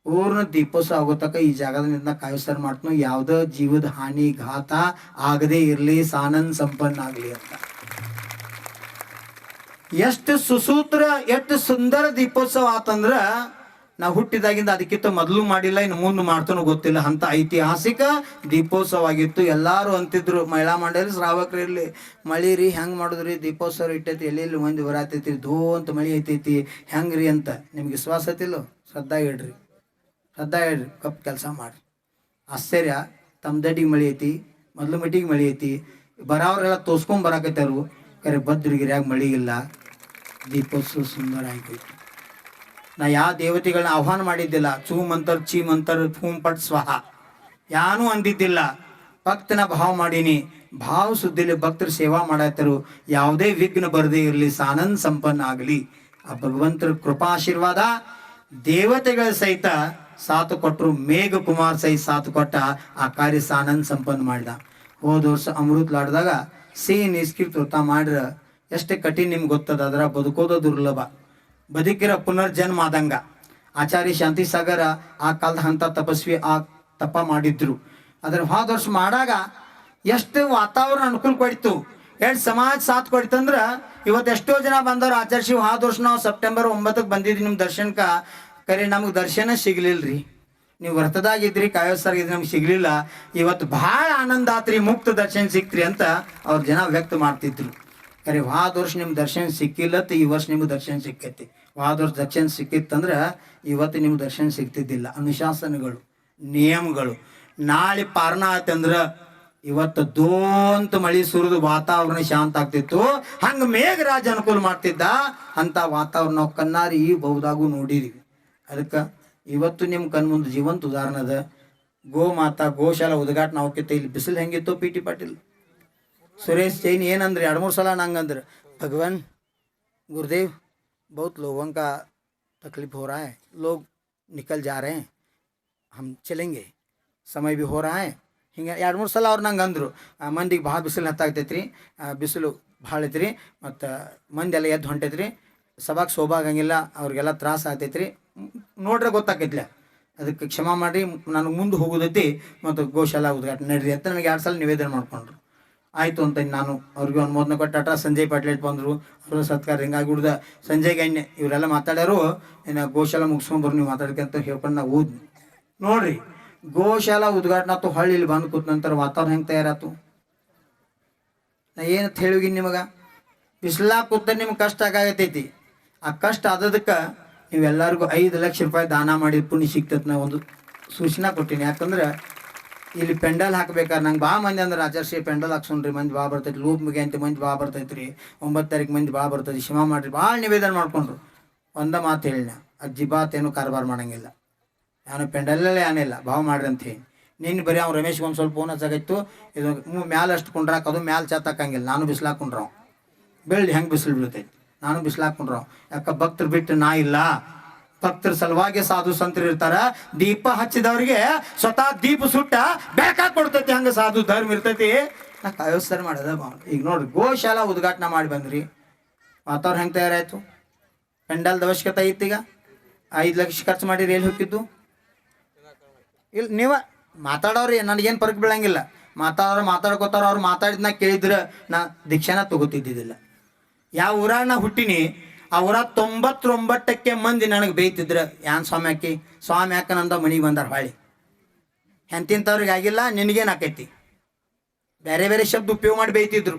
ಪೂರ್ಣ ದೀಪೋತ್ಸವ ಆಗೋತಕ ಈ ಜಾಗದಿಂದ ಕಾಯೋತ್ಸವ ಮಾಡ್ತೀನಿ. ಯಾವುದೋ ಜೀವದ ಹಾನಿ ಘಾತ ಆಗದೇ ಇರಲಿ, ಸಾನಂದ ಸಂಪನ್ನ ಆಗಲಿ ಅಂತ. ಎಷ್ಟು ಸುಸೂತ್ರ, ಎಷ್ಟು ಸುಂದರ ದೀಪೋತ್ಸವ ಆತಂದ್ರ ನಾವು ಹುಟ್ಟಿದಾಗಿಂದ ಅದಕ್ಕಿಂತ ಮೊದಲು ಮಾಡಿಲ್ಲ, ಇನ್ನು ಮುಂದೆ ಮಾಡ್ತಾನೋ ಗೊತ್ತಿಲ್ಲ. ಅಂತ ಐತಿಹಾಸಿಕ ದೀಪೋತ್ಸವ ಆಗಿತ್ತು. ಎಲ್ಲರೂ ಅಂತಿದ್ರು, ಮಹಿಳಾ ಮಂಡಳಿ ಶ್ರಾವಕರು ಇರಲಿ, ಮಳಿ ರೀ ಹೆಂಗೆ ಮಾಡಿದ್ರಿ, ದೀಪೋತ್ಸವ ಇಟ್ಟೈತಿ, ಎಲ್ಲೆಲ್ಲಿ ಮಂದಿ ಬರತೈತಿ, ಧೋ ಅಂತ ಮಳಿ ಐತೈತಿ, ಹೆಂಗ್ರಿ ಅಂತ. ನಿಮ್ಗೆ ವಿಶ್ವಾಸ ಐತಿಲ್ಲೋ? ಶ್ರದ್ಧಾ ಹೇಳ್ರಿ, ಕಪ್ ಕೆಲಸ ಮಾಡ್ರಿ. ಆಶ್ಚರ್ಯ, ತಮ್ಮದಡ್ಡಿಗೆ ಮಳಿ ಐತಿ, ಮೊದಲು ಮಟ್ಟಿಗೆ ಮಳಿ ಐತಿ, ಬರೋರೆಲ್ಲ ತೋರ್ಸ್ಕೊಂಡ್ ಬರಾಕತ್ತಾರು. ಕರೆ ಭದ್ರಗಿರಿಯಾಗ ಮಳಿ ಇಲ್ಲ, ದೀಪೋತ್ಸವ ಸುಂದರ ಆಗೈತಿ. ನಾ ಯಾವ ದೇವತೆಗಳನ್ನ ಆಹ್ವಾನ ಮಾಡಿದ್ದಿಲ್ಲ. ಚೂ ಮಂತರ ಚೀ ಮಂತರ ಫೂಮ್ ಪಟ್ ಸ್ವಹ ಯಾನೂ ಅಂದಿದ್ದಿಲ್ಲ. ಭಕ್ತನ ಭಾವ ಮಾಡೀನಿ. ಭಾವ ಸುದ್ದಿಲಿ ಭಕ್ತರು ಸೇವಾ ಮಾಡತ್ತಾರು. ಯಾವುದೇ ವಿಘ್ನ ಬರದೇ ಇರಲಿ, ಸಾನಂದ ಸಂಪನ್ನ ಆಗಲಿ. ಆ ಭಗವಂತರ ಕೃಪಾಶೀರ್ವಾದ ದೇವತೆಗಳ ಸಹಿತ ಸಾಥ್ ಕೊಟ್ಟರು. ಮೇಘ ಕುಮಾರ್ ಸಹಿತ ಸಾಥ್ ಕೊಟ್ಟ ಆ ಕಾರ್ಯ ಸಾನಂದ ಸಂಪನ್ನ ಮಾಡಿದ. ಹೋದ ವರ್ಷ ಅಮೃತ್ ಲಾಡ್ದಾಗ ಸಿಹಿ ನಿಸ್ಕಿರ್ತ ವ್ರತ ಮಾಡ್ರ ಎಷ್ಟೇ ಕಠಿಣ ನಿಮ್ಗೆ ಗೊತ್ತದ. ಅದರ ಬದುಕೋದು ದುರ್ಲಭ, ಬದುಕಿರ ಪುನರ್ಜನ್ಮ ಆದಂಗ. ಆಚಾರ್ಯ ಶಾಂತಿ ಸಾಗರ ಆ ಕಾಲದ ಅಂತ ತಪಸ್ವಿ ಆ ತಪ ಮಾಡಿದ್ರು. ಅದ್ರ ಹೋದ ವರ್ಷ ಮಾಡಾಗ ಎಷ್ಟು ವಾತಾವರಣ ಅನುಕೂಲ ಕೊಡ್ತು, ಎಷ್ಟು ಸಮಾಜ ಸಾಥ್ ಕೊಡ್ತಂದ್ರ ಇವತ್ತು ಎಷ್ಟೋ ಜನ ಬಂದವ್ರು. ಆಚಾರ್ಯ ಶಿವ ಹೋದ ವರ್ಷ ನಾವು ಸೆಪ್ಟೆಂಬರ್ 9 ಬಂದಿದ್ವಿ ನಿಮ್ಮ ದರ್ಶನಕ್ಕೆ. ಕರೆ ನಮಗೆ ದರ್ಶನ ಸಿಗ್ಲಿಲ್ರಿ. ನೀವು ವ್ರತದಾಗಿದ್ರಿ, ಕಾಯೋತ್ಸವಾಗಿದ್ರಿ, ನಮ್ಗೆ ಸಿಗ್ಲಿಲ್ಲ. ಇವತ್ತು ಭಾಳ ಆನಂದ ಆತ್ರಿ, ಮುಕ್ತ ದರ್ಶನ ಸಿಕ್ತ್ರಿ ಅಂತ ಅವ್ರ ಜನ ವ್ಯಕ್ತ ಮಾಡ್ತಿದ್ರು. ಕರೆ ಹೋದ ವರ್ಷ ನಿಮ್ಗೆ ದರ್ಶನ ಸಿಕ್ಕಿಲ್ಲತ್ತ, ಈ ವರ್ಷ ನಿಮ್ಗೆ ದರ್ಶನ ಸಿಕ್ಕೈತಿ. ಹೋದ ವರ್ಷ ದರ್ಶನ ಸಿಕ್ಕಿತ್ತಂದ್ರೆ ಇವತ್ತು ನಿಮ್ಗೆ ದರ್ಶನ ಸಿಗ್ತಿದ್ದಿಲ್ಲ. ಅನುಶಾಸನಗಳು, ನಿಯಮಗಳು. ನಾಳೆ ಪಾರಣ ಆಯ್ತಂದ್ರೆ ಇವತ್ತು ದೋಂತ ಮಳಿ ಸುರಿದು ವಾತಾವರಣ ಶಾಂತ ಆಗ್ತಿತ್ತು. ಹಂಗೆ ಮೇಘರಾಜ ಅನುಕೂಲ ಮಾಡ್ತಿದ್ದ. ಅಂತ ವಾತಾವರಣ ನಾವು ಕಣ್ಣಾರಿ ಈ ಬಹುದಾಗೂ ನೋಡಿದೀವಿ. ಅದಕ್ಕೆ ಇವತ್ತು ನಿಮ್ಮ ಕಣ್ಮುಂದೆ ಜೀವಂತ ಉದಾಹರಣೆ ಅದ. ಗೋ ಮಾತಾ ಗೋಶಾಲ ಉದ್ಘಾಟನೆ ಅವಕ್ಕಿಂತ ಇಲ್ಲಿ ಬಿಸಿಲು ಹೆಂಗಿತ್ತು. PT ಪಾಟೀಲ್ सुरेश जैन ಏನಂದ್ರೆ 2-3 ಸಲ ನಂಗಂದ್ರೆ, भगवान गुरुदेव बहुत लोगों का तकलीफ हो रहा है, लोग निकल जा रहे हैं, हम चलेंगे, समय भी हो रहा है. ಹಿಂಗೆ 2-3 ಸಲ ಅವ್ರು ನಂಗೆ ಅಂದರು. ಮಂದಿಗೆ ಭಾಳ ಬಿಸಿಲು ಹತ್ತಾಗ್ತೈತ್ರಿ, ಬಿಸಿಲು ಭಾಳ ಐತ್ರಿ, ಮತ್ತು ಮಂದಿ ಎಲ್ಲ ಎದ್ದು ಹೊಂಟೈತ್ರಿ, ಸಭಾಕ್ಕೆ ಶೋಭಾಗಂಗಿಲ್ಲ, ಅವ್ರಿಗೆಲ್ಲ ತ್ರಾಸ ಆಗ್ತೈತ್ರಿ, ನೋಡ್ರೆ ಗೊತ್ತಾಕೈತ್ಲ. ಅದಕ್ಕೆ ಕ್ಷಮಾ ಮಾಡಿ, ನನಗೆ ಮುಂದೆ ಹೋಗೋದೈತಿ ಮತ್ತು ಗೋಶಾಲಾ ಉದ್ಘಾಟನೆ ನಡ್ರಿ ಅಂತ ನನಗೆ 2 ಸಲ ನಿವೇದನೆ ಮಾಡ್ಕೊಂಡ್ರು. ಆಯಿತು ಅಂತ ನಾನು ಅವ್ರಿಗೆ ಅನುಮೋದನೆ ಕೊಟ್ಟಾಟ. ಸಂಜಯ್ ಪಾಟೀಲ್ ಬಂದರು, ಅವರು ಸತ್ಕಾರ. ಹಿಂಗಾಗಿ ಹುಡ್ದ ಸಂಜಯ್ ಗಣ್ಯ ಇವರೆಲ್ಲ ಮಾತಾಡ್ಯಾರು. ಇನ್ನು ಗೋಶಾಲ ಮುಗಿಸ್ಕೊಂಡ್ಬರು, ನೀವು ಮಾತಾಡ್ಕೊಂತ ಹೇಳ್ಕೊಂಡು ನಾವು ಹೋದ್ವಿ. ನೋಡ್ರಿ ಗೋಶಾಲಾ ಉದ್ಘಾಟನಾ ಆತು, ಹಳ್ಳಿಲಿ ಬಂದು ಕೂತ ನಂತರ ವಾತಾವರಣ ಹೆಂಗೆ ತಯಾರಾತು? ನಾ ಏನಂತ ಹೇಳಿಗಿ ನಿಮಗೆ, ಬಿಸಿಲಾಗ ಕೂತ ನಿಮ್ಗೆ ಕಷ್ಟ ಆಗತೈತಿ. ಆ ಕಷ್ಟ ಆದದಕ್ಕೆ ನೀವೆಲ್ಲರಿಗೂ 5 ಲಕ್ಷ ರೂಪಾಯಿ ದಾನ ಮಾಡಿದ ಪುಣ್ಯ ಸಿಗ್ತೈತೆ. ನಾ ಒಂದು ಸೂಚನೆ ಕೊಟ್ಟಿನಿ. ಯಾಕಂದ್ರೆ ಇಲ್ಲಿ ಪೆಂಡಲ್ ಹಾಕ್ಬೇಕಾದ್ರೆ ನಂಗೆ ಭಾಳ ಮಂದಿ ಅಂದ್ರೆ ಆಚರಿಸಿ ಪೆಂಡಲ್ ಹಾಕ್ಸೋಣ್ರಿ, ಮಂದಿ ಭಾಳ ಬರ್ತೈತಿ. ಲೂಪ್ ಮುಗಿಯಂತ ಮಂದಿ ಭಾಳ ಬರ್ತೈತಿ ರೀ. 9 ತಾರೀಕು ಮಂದಿ ಭಾಳ ಬರ್ತೈತಿ, ಕ್ಷಮ ಮಾಡಿರಿ ಭಾಳ ನಿವೇದನೆ ಮಾಡ್ಕೊಂಡ್ರು. ಒಂದ ಮಾತು ಹೇಳಿನ, ಅಜ್ಜಿ ಬಾತ್ ಏನು ಕಾರ್ಬಾರ್ ಮಾಡಂಗಿಲ್ಲ, ನಾನು ಪೆಂಡಲ್ಲೇ ಏನಿಲ್ಲ ಭಾವ ಮಾಡ್ರಿ ಅಂತ ಹೇಳಿ. ನಿನ್ನ ಬರೀ ಅವ್ನು ರಮೇಶ್ಗೆ ಒಂದು ಸ್ವಲ್ಪ ಫೋನ್ ಹಚ್ಚಾಗಿತ್ತು, ಇದು ಮ್ಯಾಲೆ ಅಷ್ಟು ಕುಂಡ್ರಾಕ ಅದು ಮ್ಯಾಲೆ ಚಾತಾಕಂಗಿಲ್ಲ. ನಾನು ಬಿಸಿಲಾಕೊಂಡ್ರವ್ ಬೆಳ್ಳಿ ಹೆಂಗೆ ಬಿಸಿಲು ಬೀಳ್ತೈತಿ, ನಾನು ಬಿಸಿಲಾಕೊಂಡ್ರವ್. ಯಾಕೆ ಭಕ್ತರು ಬಿಟ್ಟು ನಾ ಇಲ್ಲ. ಭಕ್ತರ ಸಲುವಾಗಿ ಸಾಧು ಸಂತರು ಇರ್ತಾರ. ದೀಪ ಹಚ್ಚಿದವ್ರಿಗೆ ಸ್ವತಃ ದೀಪ ಸುಟ್ಟ ಬೆಳಕಾಗಿ ಕೊಡ್ತೈತಿ, ಹಂಗೆ ಸಾಧು ಧರ್ಮ ಇರ್ತೈತಿ. ನಾ ಕಾಯೋಸ್ತಾರೆ ಮಾಡೋದ ಭಾವ. ಈಗ ನೋಡ್ರಿ ಗೋಶಾಲಾ ಉದ್ಘಾಟನಾ ಮಾಡಿ ಬಂದ್ರಿ, ವಾತಾವರಣ ಹೆಂಗೆ ತಯಾರಾಯ್ತು? ಪೆಂಡಲ್ದ ಅವಶ್ಯಕತೆ ಐತಿ. ಈಗ 5 ಲಕ್ಷ ಖರ್ಚು ಮಾಡಿರಿ, ಎಲ್ಲಿ ಹೋಗಿದ್ದು? ಇಲ್ಲ ನೀವು ಮಾತಾಡೋರಿ ನನಗೇನು ಪರಕ್ ಬೀಳಂಗಿಲ್ಲ. ಮಾತಾಡ್ಕೋತಾರ. ಅವ್ರು ಮಾತಾಡಿದ್ನ ಕೇಳಿದ್ರೆ ನಾ ದೀಕ್ಷಾನ ತಗೋತಿದ್ದಿದ್ದಿಲ್ಲ. ಯಾವ ಊರಾಗ ನಾ ಹುಟ್ಟಿನಿ ಆ ಊರಾಗ 99% ಮಂದಿ ನನಗೆ ಬೇಯ್ತಿದ್ರು. ಯಾನ್ ಸ್ವಾಮಿ ಹಾಕಿ ಸ್ವಾಮಿ ಯಾಕನಂದ ಮನೆಗೆ ಬಂದಾರ. ಹೊಳ್ಳಿ ಎಂತಿಂಥವ್ರಿಗೆ ಆಗಿಲ್ಲ, ನಿನಗೇನು ಆಕೈತಿ? ಬೇರೆ ಬೇರೆ ಶಬ್ದ ಉಪಯೋಗ ಮಾಡಿ ಬೇಯ್ತಿದ್ರು.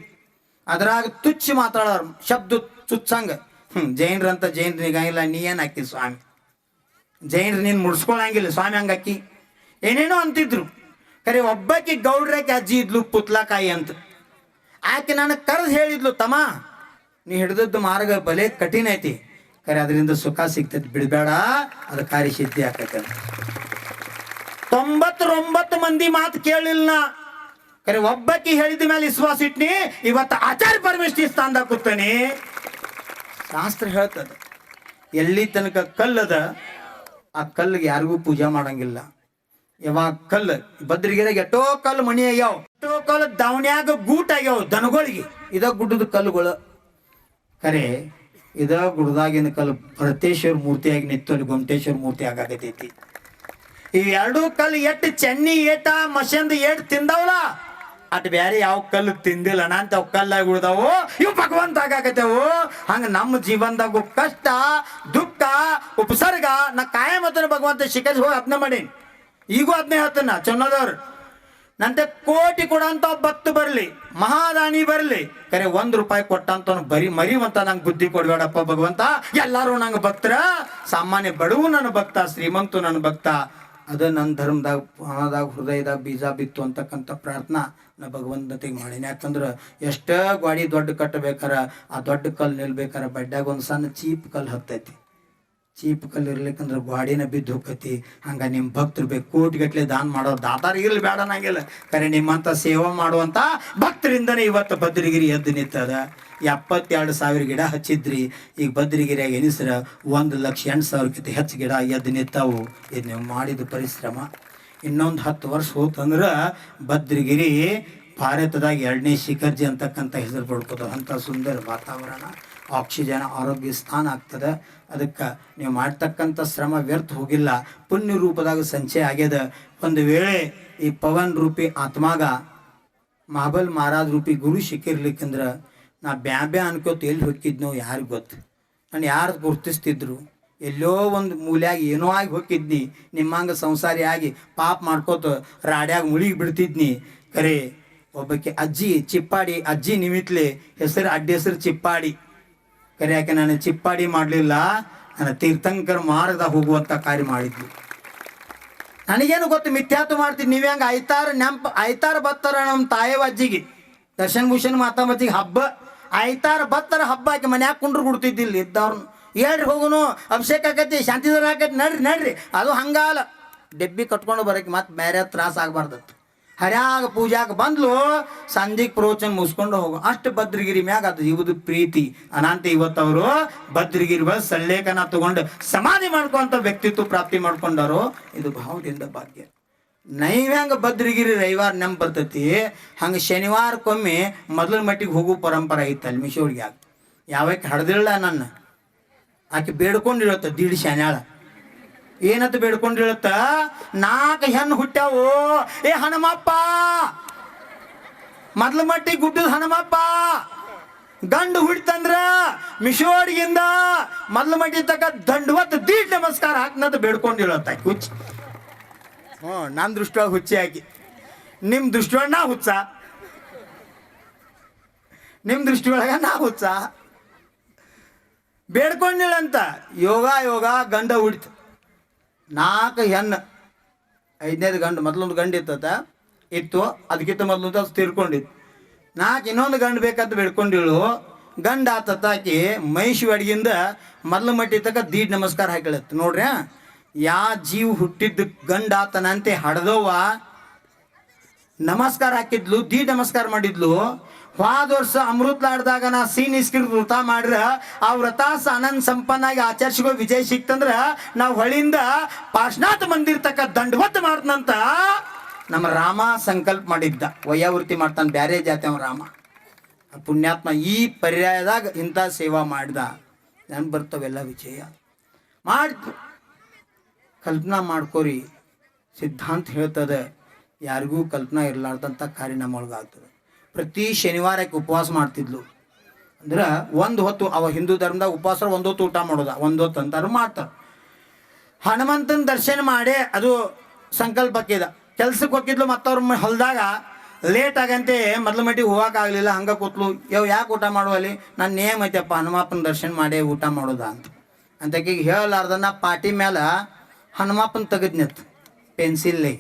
ಅದ್ರಾಗ ತುಚ್ಚಿ ಮಾತಾಡೋರು ಶಬ್ದ ತುಚ್ಚಂಗೆ. ಜೈನ್ರಂತ ಜೈನ್ರಿಗಾಗಿಲ್ಲ, ನೀ ಏನು ಹಾಕ್ತಿ ಸ್ವಾಮಿ? ಜೈನ್ರು ನೀನು ಮುಡ್ಸ್ಕೊಳಂಗಿಲ್ಲ ಸ್ವಾಮಿ ಹಂಗೆ ಹಾಕಿ ಏನೇನೋ ಅಂತಿದ್ರು. ಕರೆ ಒಬ್ಬಾಕಿ ಗೌಡ್ರಕ್ಕೆ ಅಜ್ಜಿ ಇದ್ಲು, ಪುತ್ಲಕಾಯಿ ಅಂತ. ಆಕೆ ನನಗೆ ಕರೆದು ಹೇಳಿದ್ಲು, ತಮ್ಮ ನೀ ಹಿಡಿದದ್ದು ಮಾರ್ಗ ಬಲೆ ಕಠಿಣ ಐತಿ, ಕರೆ ಅದರಿಂದ ಸುಖ ಸಿಗ್ತೈತಿ, ಬಿಡಬೇಡ, ಅದು ಕಾರ್ಯಸಿದ್ಧಿ ಆಕೈತೆ ಅಂತ. 99 ಮಂದಿ ಮಾತು ಕೇಳಿಲ್ಲ. ಕರೆ ಒಬ್ಬಾಕಿ ಹೇಳಿದ ಮೇಲೆ ವಿಶ್ವಾಸ ಇಟ್ನಿ, ಇವತ್ತು ಆಚಾರ್ಯ ಪರಮೇಶ್ವರಿ ಸ್ಥಾನದಾಗ ಕೂತಾನೆ. ಶಾಸ್ತ್ರ ಹೇಳ್ತದ, ಎಲ್ಲಿ ತನಕ ಕಲ್ಲದ ಆ ಕಲ್ಲಿಗೆ ಯಾರಿಗೂ ಪೂಜೆ ಮಾಡಂಗಿಲ್ಲ. ಯಾವಾಗ ಕಲ್ಲು ಬದ್ರಿಗೆರೆಗೆ ಎಷ್ಟೋ ಕಲ್ಲು ಮಣಿ ಆಗ್ಯಾವ, ಎಷ್ಟೋ ಕಲ್ಲು ದಾವಣ್ಯಾಗ ಗೂಟ ಆಗ್ಯಾವ ದನಗಳಿಗೆ. ಇದ ಗುಡ್ಡದ ಕಲ್ಲುಗಳು. ಖರೆ ಇದ ಗುಡ್ದಾಗಿನ ಕಲ್ಲು ಭರತೇಶ್ವರ ಮೂರ್ತಿಯಾಗಿ ನಿತ್ತಲ್ಲಿ ಗೊಮಟೇಶ್ವರ ಮೂರ್ತಿ ಆಗಾಕತೈತಿ. ಇವ್ ಎರಡೂ ಕಲ್ಲು ಎಟ್ಟು ಚೆನ್ನಿ ಏಟ ಮಷಂದ ಏಟ್ ತಿಂದವಲ್ಲ, ಅಟ್ ಬ್ಯಾರೆ ಯಾವ ಕಲ್ಲು ತಿಂದಿಲ್ಲ. ಅಂತ ಅವ್ ಕಲ್ಲಾಗಿ ಉಳ್ದಾವು, ಇವು ಭಗವಂತ ಆಗಾಕತ್ತೇವು. ಹಂಗ ನಮ್ಮ ಜೀವನದಾಗ ಕಷ್ಟ ದುಃಖ ಉಪಸರ್ಗ ನಾ ಕಾಯಮತನ ಭಗವಂತ ಶಿಖರ್ ಹೋಗಿ ಅದನ್ನ ಮಾಡೀನಿ. ಈಗೂ ಅದನ್ನೇ ಹೇಳ್ತಾನ ಚೆನ್ನದವ್ರು. ನಂತೆ ಕೋಟಿ ಕೊಡಂತ ಭಕ್ತ ಬರ್ಲಿ, ಮಹಾದಾನಿ ಬರ್ಲಿ, ಕರೆ ₹1 ಕೊಟ್ಟಂತ ಬರೀ ಮರಿವಂತ ನಂಗೆ ಬುದ್ಧಿ ಕೊಡ್ಬೇಡಪ್ಪ ಭಗವಂತ. ಎಲ್ಲಾರು ನಂಗೆ ಭಕ್ತರ, ಸಾಮಾನ್ಯ ಬಡವು ನನ್ನ ಭಕ್ತ, ಶ್ರೀಮಂತು ನನ್ನ ಭಕ್ತ. ಅದ ನನ್ನ ಧರ್ಮದಾಗ ಹಣದಾಗ ಹೃದಯದಾಗ ಬೀಜ ಬಿತ್ತು ಅಂತಕ್ಕಂಥ ಪ್ರಾರ್ಥನಾ ನಾ ಭಗವಂತನಿಗೆ ಮಾಡೀನಿ. ಯಾಕಂದ್ರೆ ಎಷ್ಟ ಗಾಡಿ ದೊಡ್ಡ ಕಟ್ಟಬೇಕಾರ ಆ ದೊಡ್ಡ ಕಲ್ಲು ನಿಲ್ಬೇಕಾರ ಬಡ್ಡ್ಯಾಗ ಒಂದು ಸಣ್ಣ ಚೀಪ್ ಕಲ್ಲು ಹತ್ತೈತಿ. ಚೀಪ್ ಕಲ್ಲು ಇರ್ಲಿಕ್ಕಂದ್ರೆ ಗಾಡಿನ ಬಿದ್ದು ಹೋಗತಿ. ಹಂಗ ನಿಮ್ಮ ಭಕ್ತರು ಬೇಕು, ಕೋಟಿಗಟ್ಲೆ ದಾನ ಮಾಡೋರು ದಾತಾರ ಇರ್ಲಿ ಬೇಡ ನಂಗಿಲ್ಲ, ಕರೆ ನಿಮ್ಮಂಥ ಸೇವೆ ಮಾಡುವಂಥ ಭಕ್ತರಿಂದನೇ ಇವತ್ತು ಭದ್ರಗಿರಿ ಎದ್ದು ನಿಂತದ. 72,000 ಗಿಡ ಹಚ್ಚಿದ್ರಿ, ಈಗ ಭದ್ರಗಿರಿಯಾಗ ಎನಿಸ್ರ 1,08,000ಕ್ಕಿಂತ ಹೆಚ್ಚು ಗಿಡ ಎದ್ದು ನಿಂತಾವು. ಇದು ನೀವು ಮಾಡಿದ ಪರಿಶ್ರಮ. ಇನ್ನೊಂದು 10 ವರ್ಷ ಹೋತಂದ್ರೆ ಭದ್ರಗಿರಿ ಭಾರತದಾಗ 2ನೇ ಶಿಖರ್ಜಿ ಅಂತಕ್ಕಂಥ ಹೆಸರು ಪಡ್ಕೋದು. ಅಂಥ ಸುಂದರ ವಾತಾವರಣ, ಆಕ್ಸಿಜನ್, ಆರೋಗ್ಯ ಸ್ಥಾನ ಆಗ್ತದೆ. ಅದಕ್ಕೆ ನೀವು ಮಾಡ್ತಕ್ಕಂಥ ಶ್ರಮ ವ್ಯರ್ಥ ಹೋಗಿಲ್ಲ, ಪುಣ್ಯ ರೂಪದಾಗ ಸಂಚಯ ಆಗ್ಯದ. ಒಂದು ವೇಳೆ ಈ ಪವನ್ ರೂಪಿ ಆತ್ಮಾಗ ಮಹಾಬಲ್ ಮಹಾರಾಜ್ ರೂಪಿ ಗುರು ಸಿಕ್ಕಿರ್ಲಿಕ್ಕಂದ್ರೆ ನಾ ಬ್ಯಾ ಅನ್ಕೋತ ಎಲ್ಲಿ ಹೊಕ್ಕಿದ್ನೋ ಯಾರಿಗೆ ಗೊತ್ತು. ನಾನು ಯಾರು ಗುರ್ತಿಸ್ತಿದ್ರು, ಎಲ್ಲೋ ಒಂದು ಮೂಲ್ಯಾಗ ಏನೋ ಆಗಿ ಹೋಗಿದ್ನಿ. ನಿಮ್ಮಂಗೆ ಸಂಸಾರಿ ಆಗಿ ಪಾಪ ಮಾಡ್ಕೋತ ರಾಡ್ಯಾಗ ಮುಳುಗಿ ಬಿಡ್ತಿದ್ನಿ. ಕರೆ ಒಬ್ಬಕ್ಕೆ ಅಜ್ಜಿ ಚಿಪ್ಪಾಡಿ, ಅಜ್ಜಿ ನಿಮಿತ್ಲೆ ಹೆಸರು ಅಡ್ಡ ಹೆಸರು ಚಿಪ್ಪಾಡಿ. ಕರೆ ಯಾಕೆ ನಾನು ಚಿಪ್ಪಾಡಿ ಮಾಡಲಿಲ್ಲ, ನನ್ನ ತೀರ್ಥಂಕರ ಮಾರ್ಗದಾಗ ಹೋಗುವಂಥ ಕಾರ್ಯ ಮಾಡಿದ್ವಿ. ನನಗೇನು ಗೊತ್ತು, ಮಿಥ್ಯಾತು ಮಾಡ್ತೀನಿ. ನೀವು ಹೆಂಗೆ ಐತಾರ ಬತ್ತಾರ ನಮ್ಮ ತಾಯವ ಅಜ್ಜಿಗೆ ದರ್ಶನ್ ಭೂಷಣ್ ಮಾತಾಮಜ್ಜಿಗೆ ಹಬ್ಬ ಐತಾರ ಬತ್ತರ ಹಬ್ಬ ಹಾಕಿ ಮನ್ಯಾಗ ಕುಂಡ್ರು ಕೊಡ್ತಿದ್ದಿಲ್ಲ ಇದ್ದವ್ರನ್ನ. ಹೇಳ್ರಿ ಹೋಗುನು ಅಭಿಷೇಕ ಆಕೈತಿ, ಶಾಂತಿಧರ ಆಕೈತಿ, ನಡ್ರಿ. ಅದು ಹಂಗಾಲ ಡೆಬ್ಬಿ ಕಟ್ಕೊಂಡು ಬರೋಕೆ ಮತ್ತೆ ಬೇರೆ ತ್ರಾಸ ಆಗಬಾರ್ದತ್ತು. ಹರ್ಯಾಗ ಪೂಜಾಗ ಬಂದ್ಲು, ಸಂಜೆಗೆ ಪ್ರವಚನ ಮುಗಿಸ್ಕೊಂಡು ಹೋಗು. ಅಷ್ಟು ಭದ್ರಗಿರಿ ಮ್ಯಾಗ ಅದು ಇವುದು ಪ್ರೀತಿ ಅನಂತ. ಇವತ್ತವರು ಭದ್ರಗಿರಿ ಬಸ್ ಸಲ್ಲೇಖನ ತಗೊಂಡು ಸಮಾಧಿ ಮಾಡ್ಕೊಂತ ವ್ಯಕ್ತಿತ್ವ ಪ್ರಾಪ್ತಿ ಮಾಡ್ಕೊಂಡವರು. ಇದು ಭಾವದಿಂದ ಭಾಗ್ಯ. ನೈವ್ಯಾಂಗ ಭದ್ರಗಿರಿ ರವಿವಾರ ನೆಂಪು ಬರ್ತೈತಿ, ಹಂಗೆ ಶನಿವಾರಕ್ಕೊಮ್ಮೆ ಮೊದಲ ಮಟ್ಟಿಗೆ ಹೋಗೋ ಪರಂಪರೆ ಐತೆ ಅಲ್ಲಿ ಮಿಶೋಳಿಗೆ. ಯಾವಕ್ಕೆ ಹಡ್ದಿಲ್ಲ ನನ್ನ, ಆಕೆ ಬೇಡ್ಕೊಂಡಿರತ್ತ ದೀಡ್ ಶಾನ್ಯಾಳ. ಏನಂತ ಬೇಡ್ಕೊಂಡಿರತ್ತ, 4 ಹೆಣ್ಣು ಹುಟ್ಟ್ಯಾವು, ಏ ಹನುಮಪ್ಪ ಮೊದಲ ಮಟ್ಟಿಗೆ ಗುಡ್ಡದ ಹನುಮಪ್ಪ ಗಂಡು ಹುಡ್ತಂದ್ರ ಮಿಶೋಡಿಗಿಂದ ಮೊದಲ ಮಟ್ಟಿ ತಕ್ಕ ದಂಡವತ್ತು ದೀಡ್ ನಮಸ್ಕಾರ ಹಾಕ್ನಂತ ಬೇಡ್ಕೊಂಡಿರತ್ತ. ಹುಚ್ಚ ನನ್ನ ದೃಷ್ಟಿಯೊಳಗೆ ಹುಚ್ಚಿ ಹಾಕಿ, ನಿಮ್ಮ ದೃಷ್ಟಿಯೊಳಗೆ ನಾ ಹುಚ್ಚ, ನಿಮ್ಮ ದೃಷ್ಟಿಯೊಳಗೆ ನಾ ಹುಚ್ಚ. ಬೇಡ್ಕೊಂಡಿಳಂತ ಯೋಗ ಯೋಗ ಗಂಡ ಹುಡಿತು. 4 ಹೆಣ್ಣು, 5ನೇದು ಗಂಡು. ಮೊದಲೊಂದು ಗಂಡು ಇತ್ತು, ಅದಕ್ಕಿಂತ ಮೊದಲು ಅದು ತೀರ್ಕೊಂಡಿತ್ತು. 4 ಇನ್ನೊಂದು ಗಂಡು ಬೇಕಂತ ಬೇಡ್ಕೊಂಡಿಳು. ಗಂಡ ಆತತ್ತಾಕಿ ಮೈಷಿ ಅಡ್ಗಿಂದ ಮೊದಲು ಮಟ್ಟಿ ತಕ್ಕ ದೀಡ್ ನಮಸ್ಕಾರ ಹಾಕಿಳತ್ತು. ನೋಡ್ರಿ, ಯಾ ಜೀವ ಹುಟ್ಟಿದ್ದು ಗಂಡ ಆತನಂತೆ ಹಡ್ದವ್ವ ನಮಸ್ಕಾರ ಹಾಕಿದ್ಲು, ದೀಡ್ ನಮಸ್ಕಾರ ಮಾಡಿದ್ಲು. ಹೋದ ವರ್ಷ ಅಮೃತ್ಲಾಡ್ದಾಗ ನಾ ಸೀನಿಸ್ಕಿರ್ ವ್ರತ ಮಾಡ್ರ ಆ ವ್ರತ ಆನಂದ್ ಸಂಪನ್ನಾಗಿ ಆಚರಿಸಿಗೋ ವಿಜಯ ಸಿಕ್ತಂದ್ರ ನಾವು ಹೊಳಿಂದ ಪಾಶ್ನಾಥ ಮಂದಿರ ತಕ್ಕ ದಂಡವತ್ ಮಾಡ್ತನಂತ ನಮ್ಮ ರಾಮ ಸಂಕಲ್ಪ ಮಾಡಿದ್ದ. ವಯ್ಯಾವೃತ್ತಿ ಮಾಡ್ತಾನೆ, ಬ್ಯಾರೆ ಜಾತಿ ಅವ ರಾಮ. ಪುಣ್ಯಾತ್ಮ ಈ ಪರ್ಯಾಯದಾಗ ಇಂಥ ಸೇವಾ ಮಾಡಿದ. ನೆನ್ ಬರ್ತವೆಲ್ಲ ವಿಜಯ ಮಾಡ್ತು. ಕಲ್ಪನಾ ಮಾಡ್ಕೋರಿ, ಸಿದ್ಧಾಂತ ಹೇಳ್ತದೆ, ಯಾರಿಗೂ ಕಲ್ಪನಾ ಇರಲಾರ್ದಂಥ ಕಾರ್ಯ ನಮ್ಮೊಳಗಾಗ್ತದೆ. ಪ್ರತಿ ಶನಿವಾರಕ್ಕೆ ಉಪವಾಸ ಮಾಡ್ತಿದ್ಲು. ಅಂದ್ರೆ ಒಂದು ಹೊತ್ತು, ಅವ ಹಿಂದೂ ಧರ್ಮದಾಗ ಉಪವಾಸ ಒಂದು ಹೊತ್ತು ಊಟ ಮಾಡೋದ, ಒಂದು ಹೊತ್ತು ಅಂತಾರು ಮಾಡ್ತಾರೆ. ಹನುಮಂತನ ದರ್ಶನ ಮಾಡೇ ಅದು ಸಂಕಲ್ಪಕ್ಕಿದ. ಕೆಲ್ಸಕ್ಕೆ ಹೋಗಿದ್ಲು, ಮತ್ತವ್ರ ಹೊಲದಾಗ ಲೇಟ್ ಆಗಂತೆ ಮೊದಲು ಮಟ್ಟಿಗೆ ಹೋಗೋಕ್ಕಾಗಲಿಲ್ಲ. ಹಂಗೆ ಕೂತ್ಲು. ಯಾಕೆ ಊಟ ಮಾಡುವಲ್ಲಿ, ನನ್ನ ನೇಮ್ ಐತೆಪ್ಪ ಹನುಮಪ್ಪನ ದರ್ಶನ ಮಾಡೇ ಊಟ ಮಾಡೋದ ಅಂತಕೀಗ ಹೇಳಲಾರ್ದನ್ನ ಪಾಟಿ ಮೇಲೆ ಹನುಮಪ್ಪನ ತೆಗೆದ್ನಿತ್ತು ಪೆನ್ಸಿಲ್ಲೇ.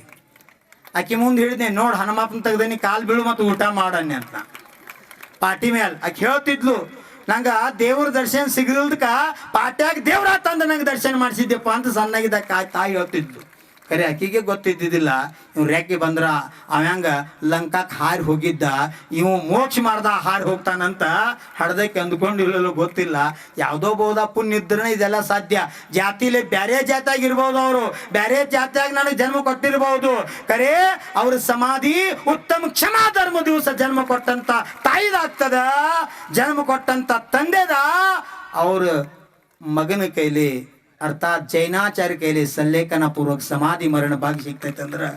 ಆಕೆ ಮುಂದೆ ಹಿಡಿದೆ, ನೋಡಿ ಹನುಮಪ್ಪನ ತೆಗ್ದೇನಿ, ಕಾಲು ಬೀಳು ಮತ್ತು ಊಟ ಮಾಡನ್ನಿ ಅಂತ ಪಾಟಿ ಮೇಲೆ. ಆಕೆ ಹೇಳ್ತಿದ್ಲು, ನಂಗೆ ದೇವ್ರ ದರ್ಶನ ಸಿಗಲ್ದಕ್ಕ ಪಾಟ್ಯಾಗ ದೇವ್ರ ತಂದು ನಂಗೆ ದರ್ಶನ ಮಾಡಿಸಿದ್ದೆಪ್ಪ ಅಂತ ಸಣ್ಣಾಗಿದ್ದ ತಾಯಿ ಹೇಳ್ತಿದ್ಲು. ಖರೆ ಆಕಿಗೆ ಗೊತ್ತಿದ್ದಿದ್ದಿಲ್ಲ, ಇವ್ ರೇಖೆ ಬಂದ್ರ ಅವಂಗ ಲಂಕಾಕ್ ಹಾರಿ ಹೋಗಿದ್ದ, ಇವು ಮೋಕ್ಷ ಮಾಡ್ದ ಹಾರಿ ಹೋಗ್ತಾನಂತ ಹಡ್ದಕ್ಕೆ ಅಂದ್ಕೊಂಡಿರಲು ಗೊತ್ತಿಲ್ಲ. ಯಾವುದೋ ಬಹುದ ಪುಣ್ಯ ಇದ್ರೆ ಇದೆಲ್ಲ ಸಾಧ್ಯ. ಜಾತಿಲಿ ಬ್ಯಾರೆ ಜಾತಿಯಾಗ ಇರ್ಬೋದು, ಅವರು ಬ್ಯಾರೆ ಜಾತಿಯಾಗ ನನಗೆ ಜನ್ಮ ಕೊಟ್ಟಿರ್ಬಹುದು. ಖರೆ ಅವ್ರ ಸಮಾಧಿ ಉತ್ತಮ ಕ್ಷಮಾ ಧರ್ಮ ದಿವಸ ಜನ್ಮ ಕೊಟ್ಟಂತ ತಾಯಿದಾಗ್ತದ, ಜನ್ಮ ಕೊಟ್ಟಂತ ತಂದೆದ ಅವ್ರ ಮಗನ ಕೈಲಿ ಅರ್ಥಾತ್ ಜೈನಾಚಾರ್ಯ ಕೈಲಿ ಸಲ್ಲೇಖನ ಪೂರ್ವಕ ಸಮಾಧಿ ಮರಣ ಭಾಗ್ಯ ಸಿಗ್ತೈತೆ ಅಂದ್ರೆ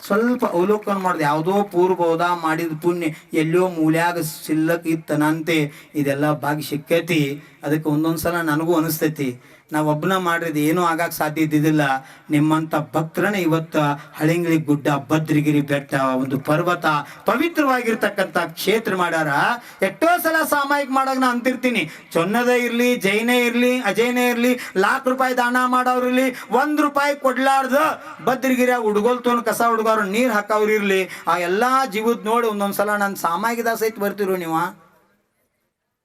ಸ್ವಲ್ಪ ಅವಲೋಕನ ಮಾಡಿದೆ. ಯಾವುದೋ ಪೂರ್ವಬೋಧ ಮಾಡಿದ ಪುಣ್ಯ ಎಲ್ಲೋ ಮೂಲ್ಯಾಗ ಸಿಲ್ಲಕ್ ಇತ್ತನಂತೆ ಇದೆಲ್ಲ ಭಾಗ್ಯ ಸಿಕ್ಕೈತಿ. ಅದಕ್ಕೆ ಒಂದೊಂದು ಸಲ ನನಗೂ ಅನಿಸ್ತೈತಿ, ನಾವು ಒಬ್ಬನ ಮಾಡಿದ್ರೆ ಏನೂ ಆಗಕ್ಕೆ ಸಾಧ್ಯ ಇದ್ದಿದ್ದಿಲ್ಲ. ನಿಮ್ಮಂಥ ಭಕ್ತರನ್ನ ಇವತ್ತು ಹಳಿಂಗಳಿ ಗುಡ್ಡ, ಭದ್ರಗಿರಿ ಬೆಟ್ಟ, ಒಂದು ಪರ್ವತ, ಪವಿತ್ರವಾಗಿರ್ತಕ್ಕಂಥ ಕ್ಷೇತ್ರ ಮಾಡ್ಯಾರ. ಎಷ್ಟೋ ಸಲ ಸಾಮಾಯಿಕ ಮಾಡಾಗ ನಾ ಅಂತಿರ್ತೀನಿ, ಚೊನ್ನದ ಇರಲಿ, ಜೈನೇ ಇರಲಿ, ಅಜೈನೇ ಇರಲಿ, ₹1,00,000 ದಾನ ಮಾಡೋರಿರ್ಲಿ, ₹1 ಕೊಡ್ಲಾರ್ದ ಭದ್ರಗಿರಿಯಾಗ ಹುಡುಗೋಲ್ತೋನ್ ಕಸ ಹುಡುಗೋರು ನೀರು ಹಾಕೋರು ಇರಲಿ, ಆ ಎಲ್ಲ ಜೀವದ ನೋಡಿ ಒಂದೊಂದ್ಸಲ ನಾನು ಸಾಮಾಯಿಕದ ಸಹಿತ ಬರ್ತಿರೋ. ನೀವು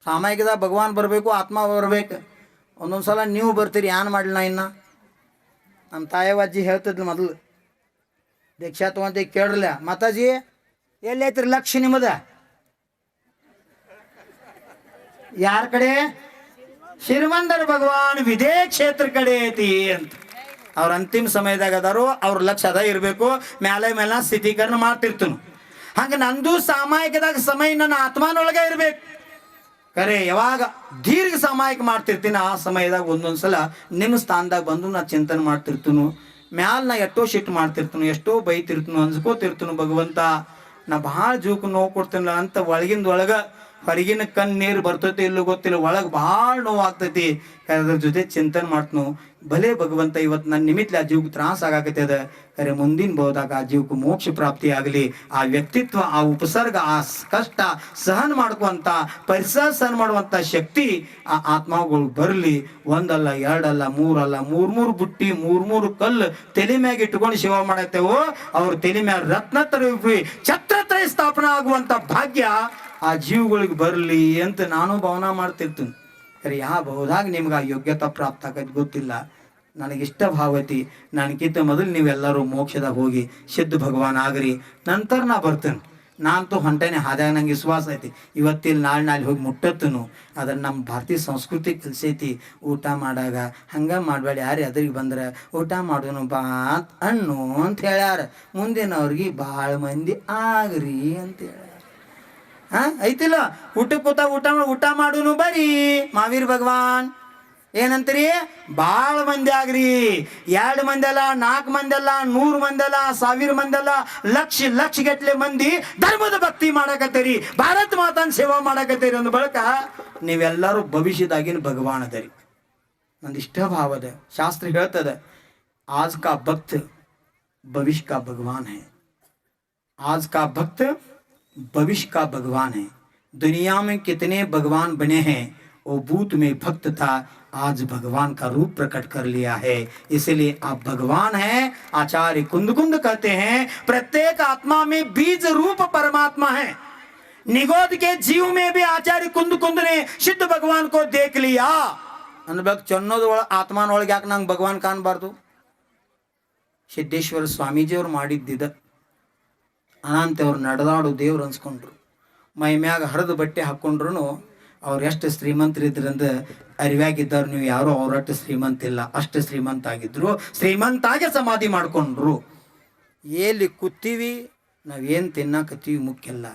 ಸಾಮಾಯಿಕದ ಭಗವಾನ್ ಬರಬೇಕು, ಆತ್ಮ ಬರ್ಬೇಕು. ಒಂದೊಂದು ಸಲ ನೀವು ಬರ್ತೀರಿ, ಏನ್ ಮಾಡಲಿಲ್ಲ. ಇನ್ನು ನಮ್ಮ ತಾಯವ್ವಜ್ಜಿ ಹೇಳ್ತಿದ್ಲು, ಮೊದಲು ದೀಕ್ಷಾ ತಗೊಂತ ಕೇಳಲ್ಲ, ಮಾತಾಜಿ ಎಲ್ಲೈತ್ರಿ ಲಕ್ಷ ನಿಮ್ಮದ? ಯಾರ ಕಡೆ? ಶಿರವಂದರ ಭಗವಾನ್ ವಿದೇ ಕ್ಷೇತ್ರ ಕಡೆ ಐತಿ ಅಂತ. ಅವ್ರ ಅಂತಿಮ ಸಮಯದಾಗ ಅದಾರು, ಅವ್ರ ಲಕ್ಷ ಅದ ಇರಬೇಕು. ಮೇಲೆ ಸ್ಥಿತೀಕರಣ ಮಾಡ್ತಿರ್ತನು. ಹಂಗೆ ನಂದು ಸಾಮಾಯಿಕದಾಗ ಸಮಯ ನನ್ನ ಆತ್ಮನೊಳಗೆ ಇರ್ಬೇಕು. ಖರೆ ಯಾವಾಗ ದೀರ್ಘ ಸಾಮಾಯಿಕ ಮಾಡ್ತಿರ್ತೀನಿ, ಆ ಸಮಯದಾಗ ಒಂದೊಂದ್ಸಲ ನಿಮ್ಮ ಸ್ಥಾನದಾಗ ಬಂದು ನಾ ಚಿಂತನೆ ಮಾಡ್ತಿರ್ತನು. ಮ್ಯಾಲ ನಾ ಎಷ್ಟೋ ಶಿಟ್ಟು ಮಾಡ್ತಿರ್ತನು, ಎಷ್ಟೋ ಬೈತಿರ್ತನು, ಅನ್ಸ್ಕೋತಿರ್ತನು. ಭಗವಂತ ನಾ ಭಾಳ ಜೀವಕ್ಕೆ ನೋವು ಕೊಡ್ತೀನಿಲ್ಲ ಅಂತ ಒಳಗಿಂದ ಒಳಗೆ ಹೊರಗಿನ ಕಣ್ಣೀರು ಬರ್ತೈತಿ ಇಲ್ಲೂ ಗೊತ್ತಿಲ್ಲ, ಒಳಗೆ ಭಾಳ ನೋವು ಆಗ್ತೈತಿ. ಅದ್ರ ಜೊತೆ ಚಿಂತನೆ ಮಾಡ್ತನು. ಭಲೇ ಭಗವಂತ ಇವತ್ತು ನನ್ನ ನಿಮಿತ್ಲ ಆ ಜೀವಕ್ಕೆ ತ್ರಾಸ ಆಗಾಕತ್ತದ. ಖರೆ ಮುಂದಿನ ಬೋದಾಗ ಆ ಜೀವಕ್ಕೆ ಮೋಕ್ಷ ಪ್ರಾಪ್ತಿ ಆಗಲಿ. ಆ ವ್ಯಕ್ತಿತ್ವ, ಆ ಉಪಸರ್ಗ, ಆ ಕಷ್ಟ ಸಹನ ಮಾಡ್ಕೊಂತ ಪರಿಸರ ಸಹನ ಮಾಡುವಂಥ ಶಕ್ತಿ ಆ ಆತ್ಮಗಳು ಬರಲಿ. ಒಂದಲ್ಲ, ಎರಡಲ್ಲ, ಮೂರಲ್ಲ, ಮೂರು ಬುಟ್ಟಿ, ಮೂರು ಕಲ್ಲು ತಲೆ ಮ್ಯಾಗ ಇಟ್ಕೊಂಡು ಸೇವಾ ಮಾಡತ್ತೇವೋ, ಅವ್ರ ತಲೆ ಮ್ಯಾಗ ರತ್ನತ್ರಯ ಛತ್ರತ್ರಯ ಸ್ಥಾಪನೆ ಆಗುವಂಥ ಭಾಗ್ಯ ಆ ಜೀವಗಳಿಗೆ ಬರಲಿ ಅಂತ ನಾನು ಭಾವನಾ ಮಾಡ್ತಿರ್ತೀನಿ. ಖರೆ ಯಾವ ಬಹುದಾಗ ನಿಮ್ಗೆ ಆ ಯೋಗ್ಯತಾ ಪ್ರಾಪ್ತ ಆಗೋದು ಗೊತ್ತಿಲ್ಲ. ನನಗಿಷ್ಟ ಭಾವತಿ, ನನಗಿಂತ ಮೊದಲು ನೀವೆಲ್ಲರೂ ಮೋಕ್ಷದಾಗ ಹೋಗಿ ಸಿದ್ಧ ಭಗವಾನ್ ಆಗ್ರಿ, ನಂತರ ನಾ ಬರ್ತೇನೆ. ನಾನಂತೂ ಹೊಂಟೇನೆ, ಹಾದ್ಯಾಗ ನಂಗೆ ವಿಶ್ವಾಸ ಐತಿ. ಇವತ್ತಿಲ್ಲಿ ನಾಳೆ ಹೋಗಿ ಮುಟ್ಟತ್ತನು. ಅದನ್ನು ನಮ್ಮ ಭಾರತೀಯ ಸಂಸ್ಕೃತಿ ಕಲಿಸೈತಿ. ಊಟ ಮಾಡಾಗ ಹಂಗೆ ಮಾಡಬೇಡಿ, ಯಾರು ಎದುರಿಗೆ ಬಂದ್ರೆ ಊಟ ಮಾಡೋನು ಬಾ ಅಣ್ಣು ಅಂತ ಹೇಳ್ಯಾರ. ಮುಂದಿನವ್ರಿಗೆ ಭಾಳ ಮಂದಿ ಆಗ್ರಿ ಅಂತ ಹೇಳ್ಯಾರ. ಐತಿಲ್ಲ, ಊಟಕ್ಕೆ ಕೂತಾಗ ಊಟ ಮಾಡೋನು ಬರೀ ಮಾವೀರ್ ಭಗವಾನ್ ಏನಂತೀರಿ? ಭಾಳ ಮಂದಿ ಆಗ್ರಿ. 2 ಮಂದಿ ಅಲ್ಲ, 4 ಮಂದಿ ಅಲ್ಲ, 100 ಮಂದಿ ಅಲ್ಲ, 1000 ಮಂದಿ ಅಲ್ಲ, ಲಕ್ಷ ಗಟ್ಟಲೆ ಮಂದಿ ಧರ್ಮದ ಭಕ್ತಿ ಮಾಡಕತ್ತೀರಿ, ಭಾರತ ಮಾತಾನ್ ಸೇವಾ ಮಾಡಕತ್ತೀರಿ ಅಂದ ಬಳಕ ನೀವೆಲ್ಲರೂ ಭವಿಷ್ಯದಾಗಿನ ಭಗವಾನ್ ಅದರಿ. ನಂದು ಇಷ್ಟ ಭಾವ ಅದ. ಶಾಸ್ತ್ರ ಹೇಳ್ತದ, ಆಜ್ ಕಾ ಭಕ್ತ भविष्य का भगवान है। आज का भक्त भविष्य का भगवान है। दुनिया में कितने भगवान बने हैं, वो भूत में भक्त था, आज भगवान का रूप प्रकट कर लिया है। इसलिए आप भगवान हैं। आचार्य कुंद कुंद कहते हैं प्रत्येक आत्मा में बीज रूप परमात्मा है। निगोद के जीव में भी आचार्य कुंद कुंद ने सिद्ध भगवान को देख लिया। अनबक चन्नोद आत्मानೊಳಗೆ ಯಾಕೆ ನಂಗೆ ಭಗವಾನ್ ಕಾಣಬಾರ್ದು? ಸಿದ್ದೇಶ್ವರ ಸ್ವಾಮೀಜಿಯವರು ಮಾಡಿದ್ದಿದ ಅನಂತ ಅವ್ರು ನಡೆದಾಡು ದೇವ್ರು ಅನ್ಸ್ಕೊಂಡ್ರು. ಮೈ ಮ್ಯಾಗ ಹರಿದ ಬಟ್ಟೆ ಹಾಕೊಂಡ್ರು ಅವ್ರು ಎಷ್ಟು ಶ್ರೀಮಂತರಿದ್ರಂದ್ರೆ ಅರಿವಾಗಿದ್ದವ್ರು ನೀವು ಯಾರು ಅವರಷ್ಟು ಶ್ರೀಮಂತ ಇಲ್ಲ, ಅಷ್ಟು ಶ್ರೀಮಂತ ಆಗಿದ್ರು. ಶ್ರೀಮಂತಾಗೆ ಸಮಾಧಿ ಮಾಡ್ಕೊಂಡ್ರು. ಎಲ್ಲಿ ಕೂತೀವಿ ನಾವೇನು ತಿನ್ನಕತ್ತೀವಿ ಮುಖ್ಯ ಅಲ್ಲ,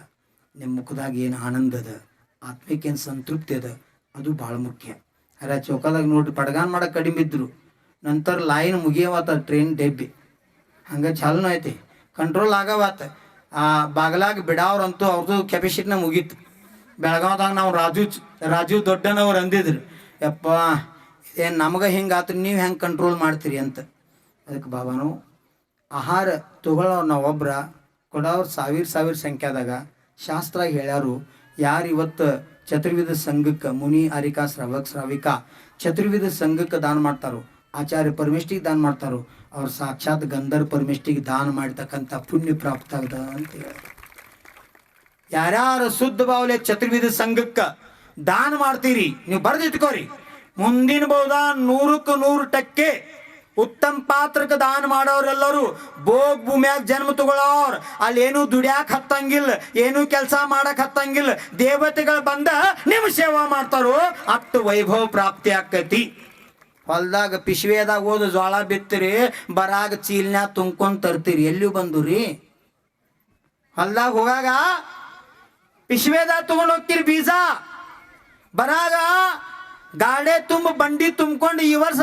ನಿಮ್ಮ ಮುಖದಾಗ ಏನು ಆನಂದ ಅದ, ಆತ್ಮಕ್ಕೇನು ಸಂತೃಪ್ತಿ ಅದ, ಅದು ಭಾಳ ಮುಖ್ಯ. ಅರ ಚೌಕದಾಗ ನೋಡ್ರಿ ಪಡ್ಗಾನ್ ಮಾಡಕ್ಕೆ ಕಡಿಮೆ ಇದ್ರು, ನಂತರ ಲೈನ್ ಮುಗಿಯವಾತ ಟ್ರೈನ್ ಡೆಬ್ಬಿ ಹಂಗೆ ಚಾಲೂ ಐತಿ, ಕಂಟ್ರೋಲ್ ಆಗವಾತ. ಆ ಬಾಗಲಾಗ ಬಿಡಾವ್ರಂತೂ ಅವ್ರದ್ದು ಕೆಪಾಸಿಟಿನ ಮುಗೀತು. ಬೆಳಗಾವ್ದಾಗ ನಾವು ರಾಜು ದೊಡ್ಡನವ್ರು ಅಂದಿದ್ರು, ಯಪ್ಪ ಏನು ನಮಗೆ ಹಿಂಗೆ ಆತ್ರಿ, ನೀವು ಹೆಂಗೆ ಕಂಟ್ರೋಲ್ ಮಾಡ್ತೀರಿ ಅಂತ. ಅದಕ್ಕೆ ಬಾಬಾನು ಆಹಾರ ತಗೊಳ್ಳೋರು ನಾವು ಒಬ್ರ, ಕೊಡೋರು ಸಾವಿರ ಸಂಖ್ಯಾದಾಗ ಶಾಸ್ತ್ರ ಹೇಳ್ಯಾರು. ಯಾರು ಇವತ್ತು ಚತುರ್ವಿಧ ಸಂಘಕ್ಕೆ ಮುನಿ ಅರಿಕಾ ಶ್ರಾವಿಕಾ ಚತುರ್ವಿಧ ಸಂಘಕ್ಕೆ ದಾನ ಮಾಡ್ತಾರೋ, ಆಚಾರ್ಯ ಪರಮೇಷ್ಠಿಗೆ ದಾನ ಮಾಡ್ತಾರೋ, ಅವ್ರು ಸಾಕ್ಷಾತ್ ಗಂಧರ್ವ ಪರಮೇಷ್ಠಿಗೆ ದಾನ ಮಾಡ್ತಕ್ಕಂಥ ಪುಣ್ಯ ಪ್ರಾಪ್ತ ಆಗದ ಅಂತ ಹೇಳಿ. ಯಾರ್ಯಾರು ಶುದ್ಧ ಬಾವಲೆ ಚತುರ್ವಿಧ ಸಂಘಕ್ಕೆ ದಾನ ಮಾಡ್ತೀರಿ ನೀವು ಬರ್ದಿಟ್ಕೋರಿ. ಮುಂದಿನ ಬಹುದ 100% ಉತ್ತಮ ಪಾತ್ರಕ್ಕೆ ದಾನ ಮಾಡೋರೆಲ್ಲರೂ ಭೋಗ್ ಭೂಮ್ಯಾಗ ಜನ್ಮ ತಗೊಳ್ಳೋರು, ಅಲ್ಲಿ ಏನು ದುಡ್ಯಾಕ್ ಹತ್ತಂಗಿಲ್ಲ, ಏನು ಕೆಲಸ ಮಾಡಕ್ ಹತ್ತಂಗಿಲ್ಲ, ದೇವತೆಗಳು ಬಂದ ನಿಮ್ಮ ಸೇವಾ ಮಾಡ್ತಾರೋ ಅಷ್ಟು ವೈಭವ ಪ್ರಾಪ್ತಿ ಆಕತಿ. ಹೊಲ್ದಾಗ ಪಿಶ್ವೇದಾಗ ಹೋದ ಜ್ವಾಳ ಬಿತ್ತಿರಿ, ಬರಾಗ ಚೀಲ್ನ್ಯಾಗ ತುಂಬ್ಕೊಂಡ್ ತರ್ತೀರಿ, ಎಲ್ಲಿ ಬಂದುರಿ? ಹೊಲ್ದಾಗ ಹೋಗಾಗ ಪಿಶ್ವೇದಾಗ ತಗೊಂಡು ಹೋಗ್ತೀರಿ ಬೀಜ, ಬರಾಗ ಗಾಡೆ ತುಂಬ ಬಂಡಿ ತುಂಬ್ಕೊಂಡು ಈ ವರ್ಷ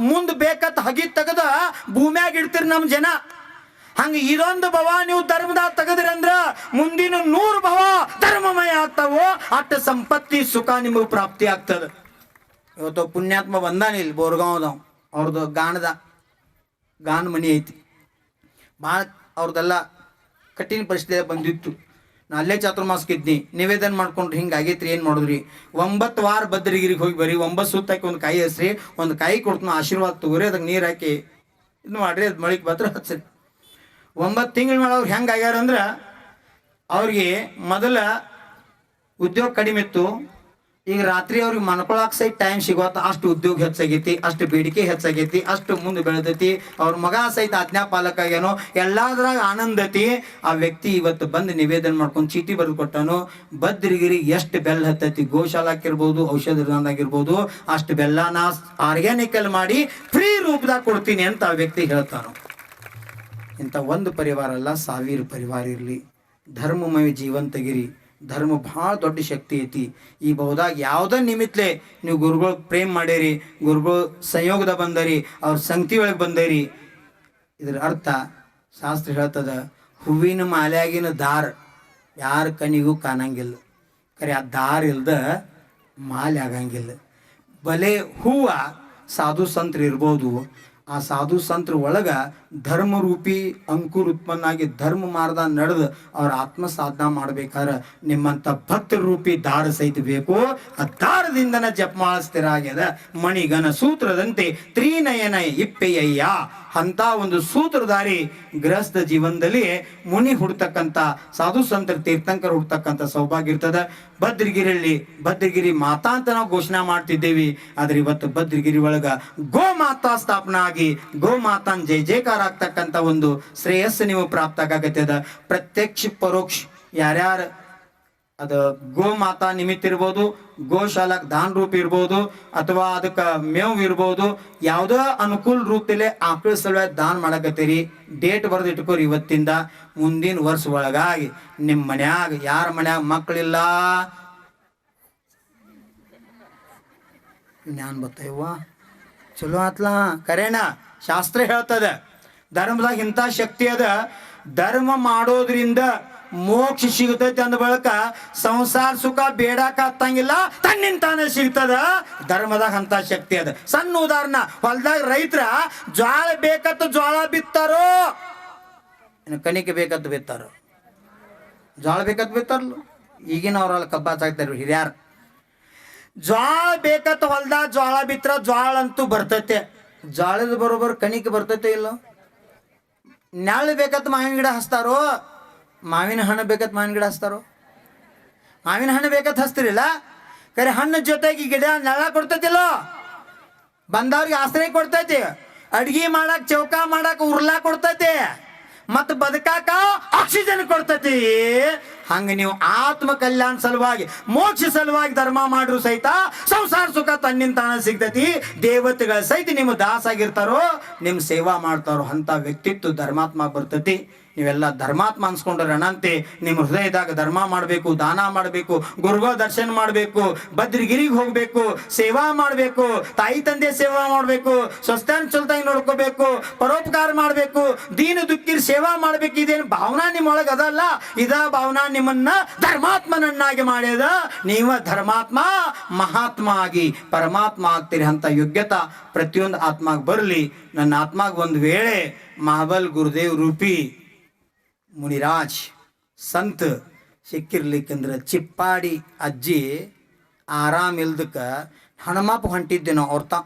ಮುಂದೆ ಬೇಕತ್ ಹಗಿ ತೆಗೆದ ಭೂಮ್ಯಾಗ ಇಡ್ತೀರಿ ನಮ್ಮ ಜನ. ಹಂಗೆ ಇದೊಂದು ಭವ ನೀವು ಧರ್ಮದಾಗ ತೆಗದ್ರಿ ಅಂದ್ರ ಮುಂದಿನ 100 ಭವ ಧರ್ಮಮಯ ಆಗ್ತಾವೋ, ಅಷ್ಟು ಸಂಪತ್ತಿ ಸುಖ ನಿಮಗೆ ಪ್ರಾಪ್ತಿ ಆಗ್ತದೆ. ಇವತ್ತು ಪುಣ್ಯಾತ್ಮ ಬಂದಾನಿಲ್ಲ ಬೋರ್ಗಾಂವ್ದವ್, ಅವ್ರದ್ದು ಗಾನ ಮನಿ ಐತಿ. ಭಾಳ ಅವ್ರದ್ದೆಲ್ಲ ಕಠಿಣ ಪರಿಸ್ಥಿತಿ ಬಂದಿತ್ತು. ನಾ ಅಲ್ಲೇ ಚಾತುರ್ಮಾಸಕ್ಕಿದ್ನಿ, ನಿವೇದನ ಮಾಡ್ಕೊಂಡ್ರಿ ಹಿಂಗೆ ಆಗೈತ್ರಿ, ಏನು ಮಾಡಿದ್ರಿ? 9 ವಾರ ಭದ್ರಗಿರಿಗೆ ಹೋಗಿ ಬರೀ 9 ಸುತ್ತ ಹಾಕಿ ಒಂದು ಕಾಯಿ ಹಸ್ರಿ, ಒಂದು ಕಾಯಿ ಕೊಡ್ತೀನಿ, ಆಶೀರ್ವಾದ ತಗೋರಿ, ಅದಕ್ಕೆ ನೀರು ಹಾಕಿ ಇದು ಮಾಡ್ರಿ, ಅದು ಮಳಿಗೆ ಬತ್ರ ಹಚ್ಚ್ರಿ. 9 ತಿಂಗಳ ಮೇಲೆ ಅವ್ರು ಹೆಂಗೆ ಆಗ್ಯಾರ ಅಂದ್ರೆ, ಅವ್ರಿಗೆ ಮೊದಲ ಉದ್ಯೋಗ ಕಡಿಮೆ ಇತ್ತು, ಈಗ ರಾತ್ರಿ ಅವ್ರಿಗೆ ಮನ್ಕೊಳಕ್ ಸಹಿತ ಟೈಮ್ ಸಿಗೋತ, ಅಷ್ಟು ಉದ್ಯೋಗ ಹೆಚ್ಚಾಗೈತಿ, ಅಷ್ಟು ಬೇಡಿಕೆ ಹೆಚ್ಚಾಗೈತಿ, ಅಷ್ಟು ಮುಂದೆ ಬೆಳೆದೈತಿ. ಅವ್ರ ಮಗ ಸಹಿತ ಆಜ್ಞಾ ಪಾಲಕ ಆಗ್ಯಾನೋ, ಎಲ್ಲದ್ರಾಗ ಆನಂದ ಐತಿ. ಆ ವ್ಯಕ್ತಿ ಇವತ್ತು ಬಂದು ನಿವೇದನ ಮಾಡ್ಕೊಂಡು ಚೀಟಿ ಬರೆದು ಕೊಟ್ಟಾನು. ಭದ್ರಗಿರಿ ಎಷ್ಟು ಬೆಲ್ಲ ಹತ್ತೈತಿ, ಗೋಶಾಲಾಕಿರ್ಬೋದು, ಔಷಧದಾಗಿರ್ಬೋದು, ಅಷ್ಟು ಬೆಲ್ಲ ನಾ ಆರ್ಗ್ಯಾನಿಕಲ್ ಮಾಡಿ ಫ್ರೀ ರೂಪದಾಗ ಕೊಡ್ತೀನಿ ಅಂತ ಆ ವ್ಯಕ್ತಿ ಹೇಳ್ತಾನು. ಇಂಥ ಒಂದು ಪರಿವಾರ ಅಲ್ಲ, 1000 ಪರಿವಾರ ಇರಲಿ. ಧರ್ಮಮಯ ಜೀವನ್ ತೆಗಿರಿ. ಧರ್ಮ ಭಾಳ ದೊಡ್ಡ ಶಕ್ತಿ ಐತಿ. ಈ ಬಹುದಾಗ ಯಾವುದೇ ನಿಮಿತ್ಲೆ ನೀವು ಗುರುಗಳು ಪ್ರೇಮ್ ಮಾಡೇರಿ, ಗುರುಗಳು ಸಂಯೋಗದ ಬಂದರಿ, ಅವ್ರ ಸಂಗತಿ ಒಳಗೆ ಬಂದರಿ, ಇದ್ರ ಅರ್ಥ ಶಾಸ್ತ್ರ ಹೇಳ್ತದ, ಹೂವಿನ ಮಾಲೆಯಾಗಿನ ದಾರ ಯಾರ ಕಣ್ಣಿಗೂ ಕಾಣಂಗಿಲ್ಲ, ಖರೆ ಆ ದಾರ ಇಲ್ದ ಮಾಲೆ ಆಗಂಗಿಲ್ಲ. ಬಲೆ ಹೂವ ಸಾಧು ಸಂತ್ರ ಇರ್ಬೋದು, ಆ ಸಾಧು ಸಂತ್ರ ಒಳಗ ಧರ್ಮರೂಪಿ ಅಂಕುರ್ ಉತ್ಪನ್ನಾಗಿ ಧರ್ಮ ಮಾರ್ಗ ನಡೆದು ಅವ್ರ ಆತ್ಮ ಸಾಧನ ಮಾಡ್ಬೇಕಾದ್ರೆ ನಿಮ್ಮಂಥ ಭಕ್ತ ರೂಪಿ ದಾರ ಸಹಿತ ಬೇಕು. ಆ ದಾರದಿಂದನ ಜಪಮಾಳ ಸ್ಥಿರ ಆಗ್ಯದ. ಮಣಿಗನ ಸೂತ್ರದಂತೆ ತ್ರಿನಯನ ಇಪ್ಪೆಯ್ಯ ಅಂತ ಒಂದು ಸೂತ್ರಧಾರಿ ಗೃಹಸ್ಥ ಜೀವನದಲ್ಲಿ ಮುನಿ ಹುಡ್ತಕ್ಕಂಥ ಸಾಧು ಸಂತರ ತೀರ್ಥಂಕರ್ ಹುಡ್ತಕ್ಕಂಥ ಸೌಭಾಗ್ಯ ಇರ್ತದ. ಭದ್ರಗಿರಿ ಮಾತಾ ಅಂತ ನಾವು ಘೋಷಣೆ ಮಾಡ್ತಿದ್ದೇವಿ. ಆದ್ರೆ ಇವತ್ತು ಭದ್ರಗಿರಿ ಒಳಗ ಗೋ ಮಾತಾ ಸ್ಥಾಪನಾ ಆಗಿ ಗೋ ಮಾತಾನ್ ಜೈ ಜೈಕಾರ ಆಗ್ತಕ್ಕಂಥ ಒಂದು ಶ್ರೇಯಸ್ಸು ನೀವು ಪ್ರಾಪ್ತ ಆಗತ್ತದ. ಪ್ರತ್ಯಕ್ಷ ಪರೋಕ್ಷ ಯಾರ್ಯಾರು ಅದು ಗೋ ಮಾತಾ ನಿಮಿತ್ತ ಇರ್ಬೋದು, ಗೋಶಾಲಕ್ ದಾನ ರೂಪ ಇರ್ಬೋದು, ಅಥವಾ ಅದಕ್ಕೆ ಮೇವು ಇರ್ಬೋದು, ಯಾವುದೋ ಅನುಕೂಲ ರೂಪದಲ್ಲೇ ಆಕಳ ಸಲುವಾಗಿ ದಾನ ಮಾಡಕತ್ತೀರಿ. ಡೇಟ್ ಬರೆದು ಇಟ್ಕೋರಿ, ಇವತ್ತಿಂದ ಮುಂದಿನ ವರ್ಷ ಒಳಗಾಗಿ ನಿಮ್ಮ ಮನ್ಯಾಗ ಯಾರ ಮನ್ಯಾಗ ಮಕ್ಕಳಿಲ್ಲ, ಜ್ಞಾನ ಬತ್ತಯ್ಯವ್ವ ಚಲೋ ಆತ್ಲಾ ಕರೇನ. ಶಾಸ್ತ್ರ ಹೇಳ್ತದ ಧರ್ಮದಾಗ ಇಂಥ ಶಕ್ತಿ ಅದ. ಧರ್ಮ ಮಾಡೋದ್ರಿಂದ ಮೋಕ್ಷ ಸಿಗತೈತಿ ಅಂದ ಬಳಕ ಸಂಸಾರ ಸುಖ ಬೇಡಾಕ ಹತ್ತಂಗಿಲ್ಲ, ತನ್ನಿಂದ ತಾನೇ ಸಿಗ್ತದ. ಧರ್ಮದಾಗ ಅಂತ ಶಕ್ತಿ ಅದ. ಸಣ್ಣ ಉದಾಹರಣೆ, ಹೊಲ್ದಾಗ ರೈತರ ಜ್ವಾಳ ಬೇಕತ್ತ ಜ್ವಾಳ ಬಿತ್ತಾರೋ, ಇನ್ನು ಕಣಿಕೆ ಬೇಕತ್ತ ಬಿತ್ತಾರೋ? ಜ್ವಾಳ ಬೇಕತ್ ಬಿತ್ತಾರಲ್ಲ. ಈಗಿನ ಅವ್ರಲ್ಲ ಕಬ್ಬಾಚ್ ಆಗ್ತಾರ ಹಿರಿಯಾರ. ಜ್ವಾಳ ಬೇಕತ್ತ ಹೊಲ್ದಾಗ ಜ್ವಾಳ ಬಿತ್ತರ ಜ್ವಾಳ ಅಂತೂ ಬರ್ತೈತೆ. ಜ್ವಾಳದ ಬರೋಬ್ಬರ ಕಣಿಕೆ ಬರ್ತೈತೆ ಇಲ್ಲ. ನೆಳ್ಳು ಬೇಕತ್ತ ಮಾವಿನ ಗಿಡ ಹಚ್ತಾರೋ, ಮಾವಿನ ಹಣ್ಣು ಬೇಕತ್ ಮಾವಿನ ಗಿಡ ಹಚ್ತಾರೋ? ಮಾವಿನ ಹಣ್ಣು ಬೇಕತ್ ಹಚ್ತಿರಿಲ್ಲ. ಕರೆ ಹಣ್ಣು ಜೊತೆಗೆ ಗಿಡ ನೆಳ ಕೊಡ್ತೈತಿಲ್ಲ, ಬಂದವ್ರಿಗೆ ಆಶ್ರಯ ಕೊಡ್ತೈತಿ, ಅಡ್ಗಿ ಮಾಡಕ್ ಚೌಕ ಮಾಡಕ್ ಉರ್ಲಾ ಕೊಡ್ತೈತಿ, ಮತ್ ಬದುಕಾಕ ಆಕ್ಸಿಜನ್ ಕೊಡ್ತೈತಿ. ಹಂಗ ನೀವು ಆತ್ಮ ಕಲ್ಯಾಣ ಸಲುವಾಗಿ ಮೋಕ್ಷ ಸಲುವಾಗಿ ಧರ್ಮ ಮಾಡ್ರು ಸಹಿತ ಸಂಸಾರ ಸುಖ ತನ್ನಿಂದ ತಾನ ಸಿಗ್ತೈತಿ. ದೇವತೆಗಳ ಸಹಿತ ನಿಮ್ಮ ದಾಸ ಆಗಿರ್ತಾರೋ, ನಿಮ್ ಸೇವಾ ಮಾಡ್ತಾರೋ ಅಂತ ವ್ಯಕ್ತಿತ್ವ ಧರ್ಮಾತ್ಮ ಬರ್ತೈತಿ. ನೀವೆಲ್ಲ ಧರ್ಮಾತ್ಮ ಅನ್ಸ್ಕೊಂಡ್ರೆ ಅನಂತೆ ನಿಮ್ಮ ಹೃದಯದಾಗ ಧರ್ಮ ಮಾಡಬೇಕು, ದಾನ ಮಾಡಬೇಕು, ಗುರುಗಳ ದರ್ಶನ ಮಾಡಬೇಕು, ಬದ್ರಿಗಿರಿಗೆ ಹೋಗ್ಬೇಕು, ಸೇವಾ ಮಾಡಬೇಕು, ತಾಯಿ ತಂದೆ ಸೇವಾ ಮಾಡಬೇಕು, ಸ್ವಸ್ಥಾನ ಚೊಲ್ತಾಗಿ ನೋಡ್ಕೋಬೇಕು, ಪರೋಪಕಾರ ಮಾಡಬೇಕು, ದೀನ ದುಃಖಿರ ಸೇವಾ ಮಾಡ್ಬೇಕು. ಇದೇನು ಭಾವನಾ ನಿಮ್ಮೊಳಗೆ ಅದಲ್ಲ, ಇದ ಭಾವನಾ ನಿಮ್ಮನ್ನ ಧರ್ಮಾತ್ಮನನ್ನಾಗಿ ಮಾಡ್ಯದ. ನೀವ ಧರ್ಮಾತ್ಮ ಮಹಾತ್ಮ ಆಗಿ ಪರಮಾತ್ಮ ಆಗ್ತೀರಿ ಅಂತ ಯೋಗ್ಯತಾ ಪ್ರತಿಯೊಂದು ಆತ್ಮಾಗ ಬರಲಿ. ನನ್ನ ಆತ್ಮಾಗ ಒಂದು ವೇಳೆ ಮಹಾಬಲ್ ಗುರುದೇವ್ ರೂಪಿ ಮುನಿರಾಜ್ ಸಂತ ಸಿಕ್ಕಿರ್ಲಿಕ್ಕಂದ್ರೆ ಚಿಪ್ಪಾಡಿ ಅಜ್ಜಿ ಆರಾಮ್ ಇಲ್ದಕ್ಕ ಹನುಮಪ್ಪ ಹೊಂಟಿದ್ದೇನೋ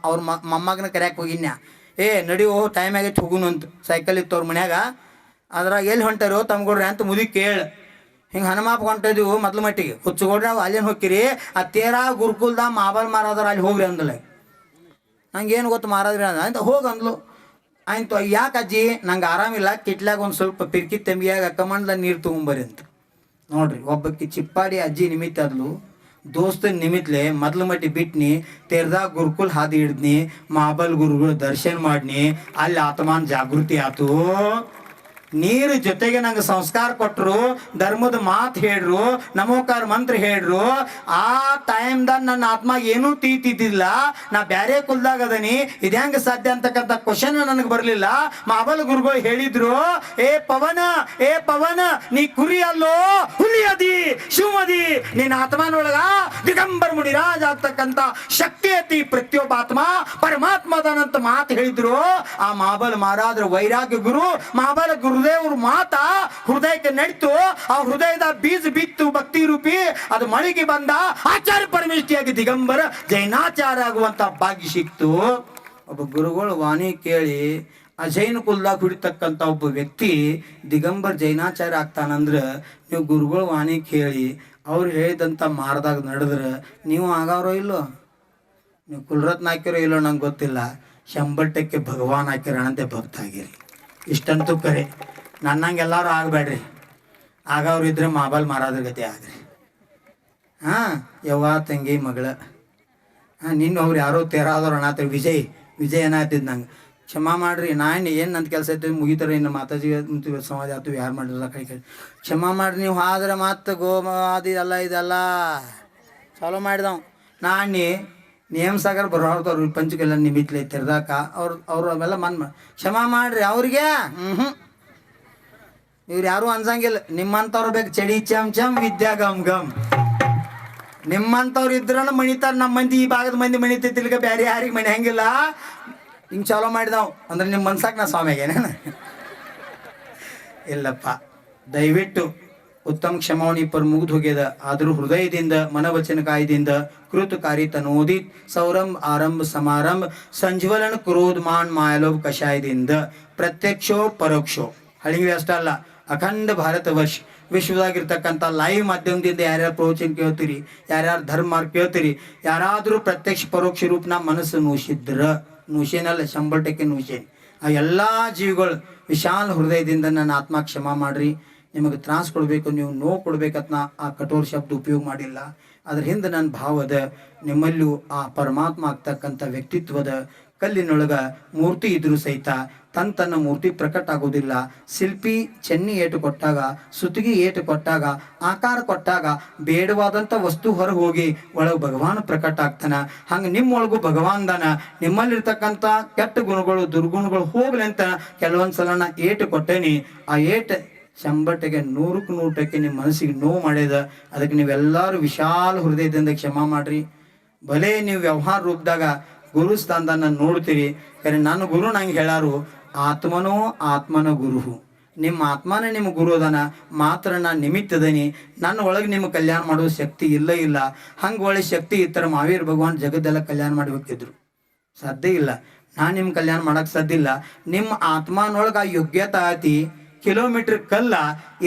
ಅವ್ರ ಮೊಮ್ಮಗನ ಕರ್ಯಾಕೆ ಹೋಗಿನ್ಯಾ. ನಡಿ ಟೈಮ್ ಆಗೈತೆ ಹೋಗುನು ಅಂತ. ಸೈಕಲ್ ಇತ್ತು ಅವ್ರ ಮನ್ಯಾಗ. ಅದ್ರಾಗ ಎಲ್ಲಿ ಹೊಂಟಾರೋ ತಮ್ಗೊಡ್ರಿ ಅಂತ ಮುದಿ ಕೇಳ. ಹಿಂಗೆ ಹನುಮಪ್ಪ ಹೊಂಟಿದ್ವು ಮೊದ್ಲು ಮಟ್ಟಿಗೆ. ಹುಚ್ಚುಗೊಡ್ರಿ ಅವು ಅಲ್ಲೇನು ಹೋಗಿರಿ, ಆ ತೇರಾ ಗುರುಕುಲ್ದ ಮಾಬಲ್ ಮಾರಾದ್ರ ಅಲ್ಲಿ ಹೋಗ್ರಿ ಅಂದಲ್ಲ. ನಂಗೇನು ಗೊತ್ತು ಮಾರಾದ್ರಿ ಅಂತ ಹೋಗಿ ಅಂದ್ಲು. ಆಯ್ತು, ಯಾಕೆ ಅಜ್ಜಿ? ನಂಗೆ ಆರಾಮಿಲ್ಲ, ಕಿಟ್ಲಾಗ ಒಂದು ಸ್ವಲ್ಪ ಪಿರ್ಕಿ ತೆಂಬಿಯಾಗ ಕಮಂಡ್ಲ ನೀರು ತೊಗೊಂಬರಿ ಅಂತ. ನೋಡ್ರಿ, ಒಬ್ಬಕ್ಕೆ ಚಿಪ್ಪಾಡಿ ಅಜ್ಜಿ ನಿಮಿತ್ತ ಅದ್ಲು, ದೋಸ್ತನ ನಿಮಿತ್ಲೆ ಮೊದ್ಲು ಮಟ್ಟಿ ಬಿಟ್ನಿ, ತೇರ್ದಾಗ ಗುರುಕುಲ್ ಹಾದಿ ಹಿಡ್ದ್ನಿ, ಮಾಬಲ್ ಗುರುಗಳು ದರ್ಶನ ಮಾಡ್ನಿ, ಅಲ್ಲಿ ಆತ್ಮಾನ್ ಜಾಗೃತಿ ಆತು. ನೀರು ಜೊತೆಗೆ ನಂಗೆ ಸಂಸ್ಕಾರ ಕೊಟ್ಟರು, ಧರ್ಮದ ಮಾತು ಹೇಳ್ರು, ನಮೋಕಾರ ಮಂತ್ರ ಹೇಳ್ರು. ಆ ಟೈಮ್ದಾಗ ನನ್ನ ಆತ್ಮಾಗ ಏನೂ ತೀತಿದ್ದಿಲ್ಲ. ನಾ ಬ್ಯಾರೆ ಕುಲ್ದಾಗ ಅದನಿ, ಇದು ಹೆಂಗೆ ಸಾಧ್ಯ ಅಂತಕ್ಕಂಥ ಕ್ವಶನ್ ನನಗೆ ಬರಲಿಲ್ಲ. ಮಾಬಲ್ ಗುರುಗಳು ಹೇಳಿದ್ರು, ಏ ಪವನ ನೀ ಕುರಿ ಅಲ್ಲೋ, ಹುಲಿ ಅದಿ, ಶಿವದಿ, ನಿನ್ನ ಆತ್ಮನೊಳಗ ದಿಗಂಬರ್ ಮುನಿರಾಜ್ ಆಗ್ತಕ್ಕಂಥ ಶಕ್ತಿ ಐತಿ. ಪ್ರತಿಯೊಬ್ಬ ಆತ್ಮ ಪರಮಾತ್ಮದನಂತ ಮಾತು ಹೇಳಿದ್ರು. ಆ ಮಾಬಲ್ ಮಾರಾದ್ರ ವೈರಾಗ್ಯ ಗುರು ಮಾಬಲ್ ಗುರುದೇವ್ರ ಮಾತ ಹೃದಯಕ್ಕೆ ನಡಿತು. ಆ ಹೃದಯದ ಬೀಜ ಬಿತ್ತು ಭಕ್ತಿ ರೂಪಿ, ಅದು ಮಳಿಗೆ ಬಂದ ಆಚಾರ್ಯ ಪರಮೇಷ್ಠಿಯಾಗಿ ದಿಗಂಬರ ಜೈನಾಚಾರ ಆಗುವಂತ ಭಾಗ್ಯ ಸಿಕ್ತು. ಒಬ್ಬ ಗುರುಗಳು ವಾಣಿ ಕೇಳಿ ಅಜೈನ ಕುಲ್ದಾಗ ಹುಡಿತಕ್ಕಂಥ ಒಬ್ಬ ವ್ಯಕ್ತಿ ದಿಗಂಬರ್ ಜೈನಾಚಾರ್ಯ ಆಗ್ತಾನಂದ್ರೆ, ನೀವು ಗುರುಗಳು ವಾಣಿ ಕೇಳಿ ಅವ್ರು ಹೇಳಿದಂಥ ಮಾರ್ದಾಗ ನಡೆದ್ರೆ ನೀವು ಆಗವ್ರೋ ಇಲ್ಲೋ? ನೀವು ಕುಲರತ್ನ ಹಾಕಿರೋ ಇಲ್ಲೋ ನಂಗೆ ಗೊತ್ತಿಲ್ಲ, 100% ಭಗವಾನ್ ಹಾಕಿರೋಣಂತೆ ಭಕ್ತ ಆಗಿರಿ. ಇಷ್ಟಂತೂ ಕರೆ. ನನ್ನಂಗೆ ಎಲ್ಲರೂ ಆಗಬೇಡ್ರಿ. ಆಗವ್ರು ಇದ್ರೆ ಮಾಬಲ್ ಮಾರಾದ್ರ ಗತಿ ಆಗ್ರಿ. ಯವ್ವ ತಂಗಿ ಮಗಳ ನಿನ್ನ ಅವ್ರು ಯಾರೋ ತೇರಾದವ್ರು ಅನಾಥ ವಿಜಯ್ ಏನಾಗ್ತಿದ್ ನಂಗೆ ಕ್ಷಮಾ ಮಾಡ್ರಿ. ನಾನು ಏನು ನನ್ನ ಕೆಲಸ ಐತೆ ಮುಗಿತಾರೆ, ಇನ್ನು ಮಾತಾಜಿ ಸಮಾಜ ಆಯ್ತು ಯಾರು ಮಾಡಿರಲ್ಲ ಕೈ ಕ್ಷಮಾ ಮಾಡ್ರಿ. ನೀವು ಆದ್ರೆ ಮತ್ತೆ ಅದೆಲ್ಲ ಇದೆಲ್ಲ ಚಾಲೋ ಮಾಡಿದವ್. ನಾಣಿ ನೇಮಸಾಗರ ಬರೋರ್ದವ್ರು ಪಂಚಕೆಲ್ಲ ನಿಮಿತ್ಲೆ ತೆರೆದಾಕ ಅವ್ರು ಅವೆಲ್ಲ ಕ್ಷಮಾ ಮಾಡ್ರಿ ಅವ್ರಿಗೆ. ಇವ್ರು ಯಾರು ಅನ್ಸಂಗಿಲ್ಲ. ನಿಮ್ಮಂಥವ್ರು ಬೇಕು ಚಡಿ ಚಮ್ ವಿದ್ಯಾ ಗಮ್ ಗಮ್. ನಿಮ್ಮಂಥವ್ರು ಇದ್ರನ ಮಣಿತಾರ. ನಮ್ಮ ಮಂದಿ ಈ ಭಾಗದ ಮಂದಿ ಮಣಿತೈತಿಲ್ಗ, ಬೇರೆ ಯಾರಿಗೆ ಮಣಿ ಹಂಗಿಲ್ಲ. ಹಿಂಗೆ ಚಾಲೋ ಮಾಡಿದಾವ್ ಅಂದ್ರೆ ನಿಮ್ಮ ಮನ್ಸಾಕ ನಾ ಸ್ವಾಮಿಗೇನ ಇಲ್ಲಪ್ಪ. ದಯವಿಟ್ಟು ಉತ್ತಮ ಕ್ಷಮಾವಣಿ ಪರ್ ಮುಗ್ದು ಹೋಗ್ಯದ. ಆದರೂ ಹೃದಯದಿಂದ ಮನವಚನ ಕಾಯದಿಂದ ಕೃತಕಾರಿ ತನೋದಿತ್ ಸೌರಂಭ ಆರಂಭ ಸಮಾರಂಭ ಸಂಜ್ವಲನ ಕ್ರೋಧ ಮಾನ್ ಮಾಯಲೋಭ ಕಷಾಯದಿಂದ ಪ್ರತ್ಯಕ್ಷೋ ಪರೋಕ್ಷೋ ಹಳಿಗೆ ಅಷ್ಟ ಅಲ್ಲ, ಅಖಂಡ ಭಾರತ ವರ್ಷ ವಿಶ್ವದಾಗಿರ್ತಕ್ಕಂಥ ಲೈವ್ ಮಾಧ್ಯಮದಿಂದ ಯಾರ್ಯಾರು ಪ್ರವಚನ ಕೇಳ್ತೀರಿ, ಯಾರ್ಯಾರು ಧರ್ಮ ಕೇಳ್ತೀರಿ, ಯಾರಾದರೂ ಪ್ರತ್ಯಕ್ಷ ಪರೋಕ್ಷ ರೂಪನ ಮನಸ್ಸು ನೂಶೇನಲ್ಲ 100% ನೂಶೇನ್. ಆ ಎಲ್ಲ ಜೀವಿಗಳು ವಿಶಾಲ ಹೃದಯದಿಂದ ನನ್ನ ಆತ್ಮ ಕ್ಷಮಾ ಮಾಡ್ರಿ. ನಿಮಗೆ ತ್ರಾಸ ಕೊಡಬೇಕು, ನೀವು ನೋವು ಕೊಡ್ಬೇಕಂತ ಆ ಕಠೋರ ಶಬ್ದ ಉಪಯೋಗ ಮಾಡಿಲ್ಲ. ಅದ್ರ ಹಿಂದೆ ನನ್ನ ಭಾವದ ನಿಮ್ಮಲ್ಲೂ ಆ ಪರಮಾತ್ಮ ಆಗ್ತಕ್ಕಂಥ ವ್ಯಕ್ತಿತ್ವದ ಕಲ್ಲಿನೊಳಗ ಮೂರ್ತಿ ಇದ್ರೂ ಸಹಿತ ತನ್ನ ಮೂರ್ತಿ ಪ್ರಕಟ ಆಗೋದಿಲ್ಲ. ಶಿಲ್ಪಿ ಚೆನ್ನಿ ಏಟು ಕೊಟ್ಟಾಗ, ಸುತ್ತಿಗೆ ಏಟು ಕೊಟ್ಟಾಗ, ಆಕಾರ ಕೊಟ್ಟಾಗ ಬೇಡವಾದಂಥ ವಸ್ತು ಹೊರಗೆ ಹೋಗಿ ಒಳಗೆ ಭಗವಾನ್ ಪ್ರಕಟ ಆಗ್ತಾನ. ಹಂಗೆ ನಿಮ್ಮೊಳಗೂ ಭಗವಾನ್ದಾನ. ನಿಮ್ಮಲ್ಲಿರ್ತಕ್ಕಂಥ ಕೆಟ್ಟ ಗುಣಗಳು ದುರ್ಗುಣಗಳು ಹೋಗ್ಲಿ ಅಂತ ಕೆಲವೊಂದ್ಸಲ ನಾ ಏಟು ಕೊಟ್ಟೇನಿ. ಆ ಏಟು 100% 100% ನಿಮ್ಮ ಮನಸ್ಸಿಗೆ ನೋವು ಮಾಡ್ಯದ. ಅದಕ್ಕೆ ನೀವೆಲ್ಲರೂ ವಿಶಾಲ ಹೃದಯದಿಂದ ಕ್ಷಮಾ ಮಾಡ್ರಿ. ಭಲೇ ನೀವು ವ್ಯವಹಾರ ರೂಪದಾಗ ಗುರು ಸ್ಥಾನದಾಗ ನೋಡ್ತೀರಿ, ಕರೆ ನನ್ನ ಗುರು ನಂಗೆ ಹೇಳಾರು, ಆತ್ಮನೋ ಆತ್ಮನ ಗುರು. ನಿಮ್ಮ ಆತ್ಮನೇ ನಿಮ್ಮ ಗುರು ಅದಾನ, ಮಾತ್ರ ನಾನು ನಿಮಿತ್ತ ಅದನಿ. ನನ್ನ ಒಳಗೆ ನಿಮ್ಮ ಕಲ್ಯಾಣ ಮಾಡೋ ಶಕ್ತಿ ಇಲ್ಲ. ಹಂಗೆ ಒಳ್ಳೆ ಶಕ್ತಿ ಇತ್ತರ ಮಹಾವೀರ ಭಗವಾನ್ ಜಗದ್ದೆಲ್ಲ ಕಲ್ಯಾಣ ಮಾಡಿ ಹೋಗ್ತಿದ್ರು. ಸಾಧ್ಯ ಇಲ್ಲ. ನಾನು ನಿಮ್ಮ ಕಲ್ಯಾಣ ಮಾಡಕ್ಕೆ ಸಾಧ್ಯ ಇಲ್ಲ. ನಿಮ್ಮ ಆತ್ಮನೊಳಗೆ ಆ ಯೋಗ್ಯತೆ ಆತಿ. ಕಿಲೋಮೀಟರ್ ಕಲ್ಲ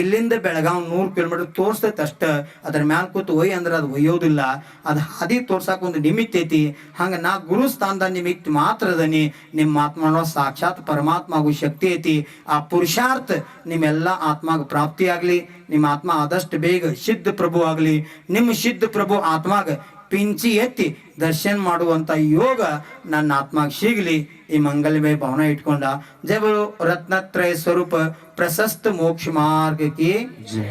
ಇಲ್ಲಿಂದ ಬೆಳಗಾವ್ 100 ಕಿಲೋಮೀಟರ್ ತೋರಿಸ್ತೈತೆ ಅಷ್ಟ. ಅದ್ರ ಮ್ಯಾಲ ಕೂತು ಒಯ್ಯ ಅಂದ್ರೆ ಅದು ಒಯ್ಯೋದಿಲ್ಲ. ಅದು ಹಾದಿ ತೋರ್ಸಾಕ ಒಂದು ನಿಮಿತ್ತ ಐತಿ. ಹಂಗೆ ನಾ ಗುರು ಸ್ಥಾನದ ನಿಮಿತ್ತ ಮಾತ್ರ ಅದನಿ. ನಿಮ್ಮ ಆತ್ಮನೊಳಗೆ ಸಾಕ್ಷಾತ್ ಪರಮಾತ್ಮ ಆಗೋ ಶಕ್ತಿ ಐತಿ. ಆ ಪುರುಷಾರ್ಥ ನಿಮ್ಮೆಲ್ಲ ಆತ್ಮಾಗ ಪ್ರಾಪ್ತಿಯಾಗಲಿ. ನಿಮ್ಮ ಆತ್ಮ ಆದಷ್ಟು ಬೇಗ ಸಿದ್ಧ ಪ್ರಭು ಆಗಲಿ. ನಿಮ್ಮ ಸಿದ್ಧ ಪ್ರಭು ಆತ್ಮಾಗ ಪಿಂಚಿ ಎತ್ತಿ ದರ್ಶನ ಮಾಡುವಂತ ಯೋಗ ನನ್ನ ಆತ್ಮಾಗ ಸಿಗಲಿ. ಈ ಮಂಗಲಮಯ ಭಾವನೆ ಇಟ್ಕೊಂಡ ಜಯ ಬೋಲೋ ರತ್ನತ್ರಯ ಸ್ವರೂಪ ಪ್ರಶಸ್ತ ಮೋಕ್ಷ ಮಾರ್ಗ ಕಿ ಜಯ.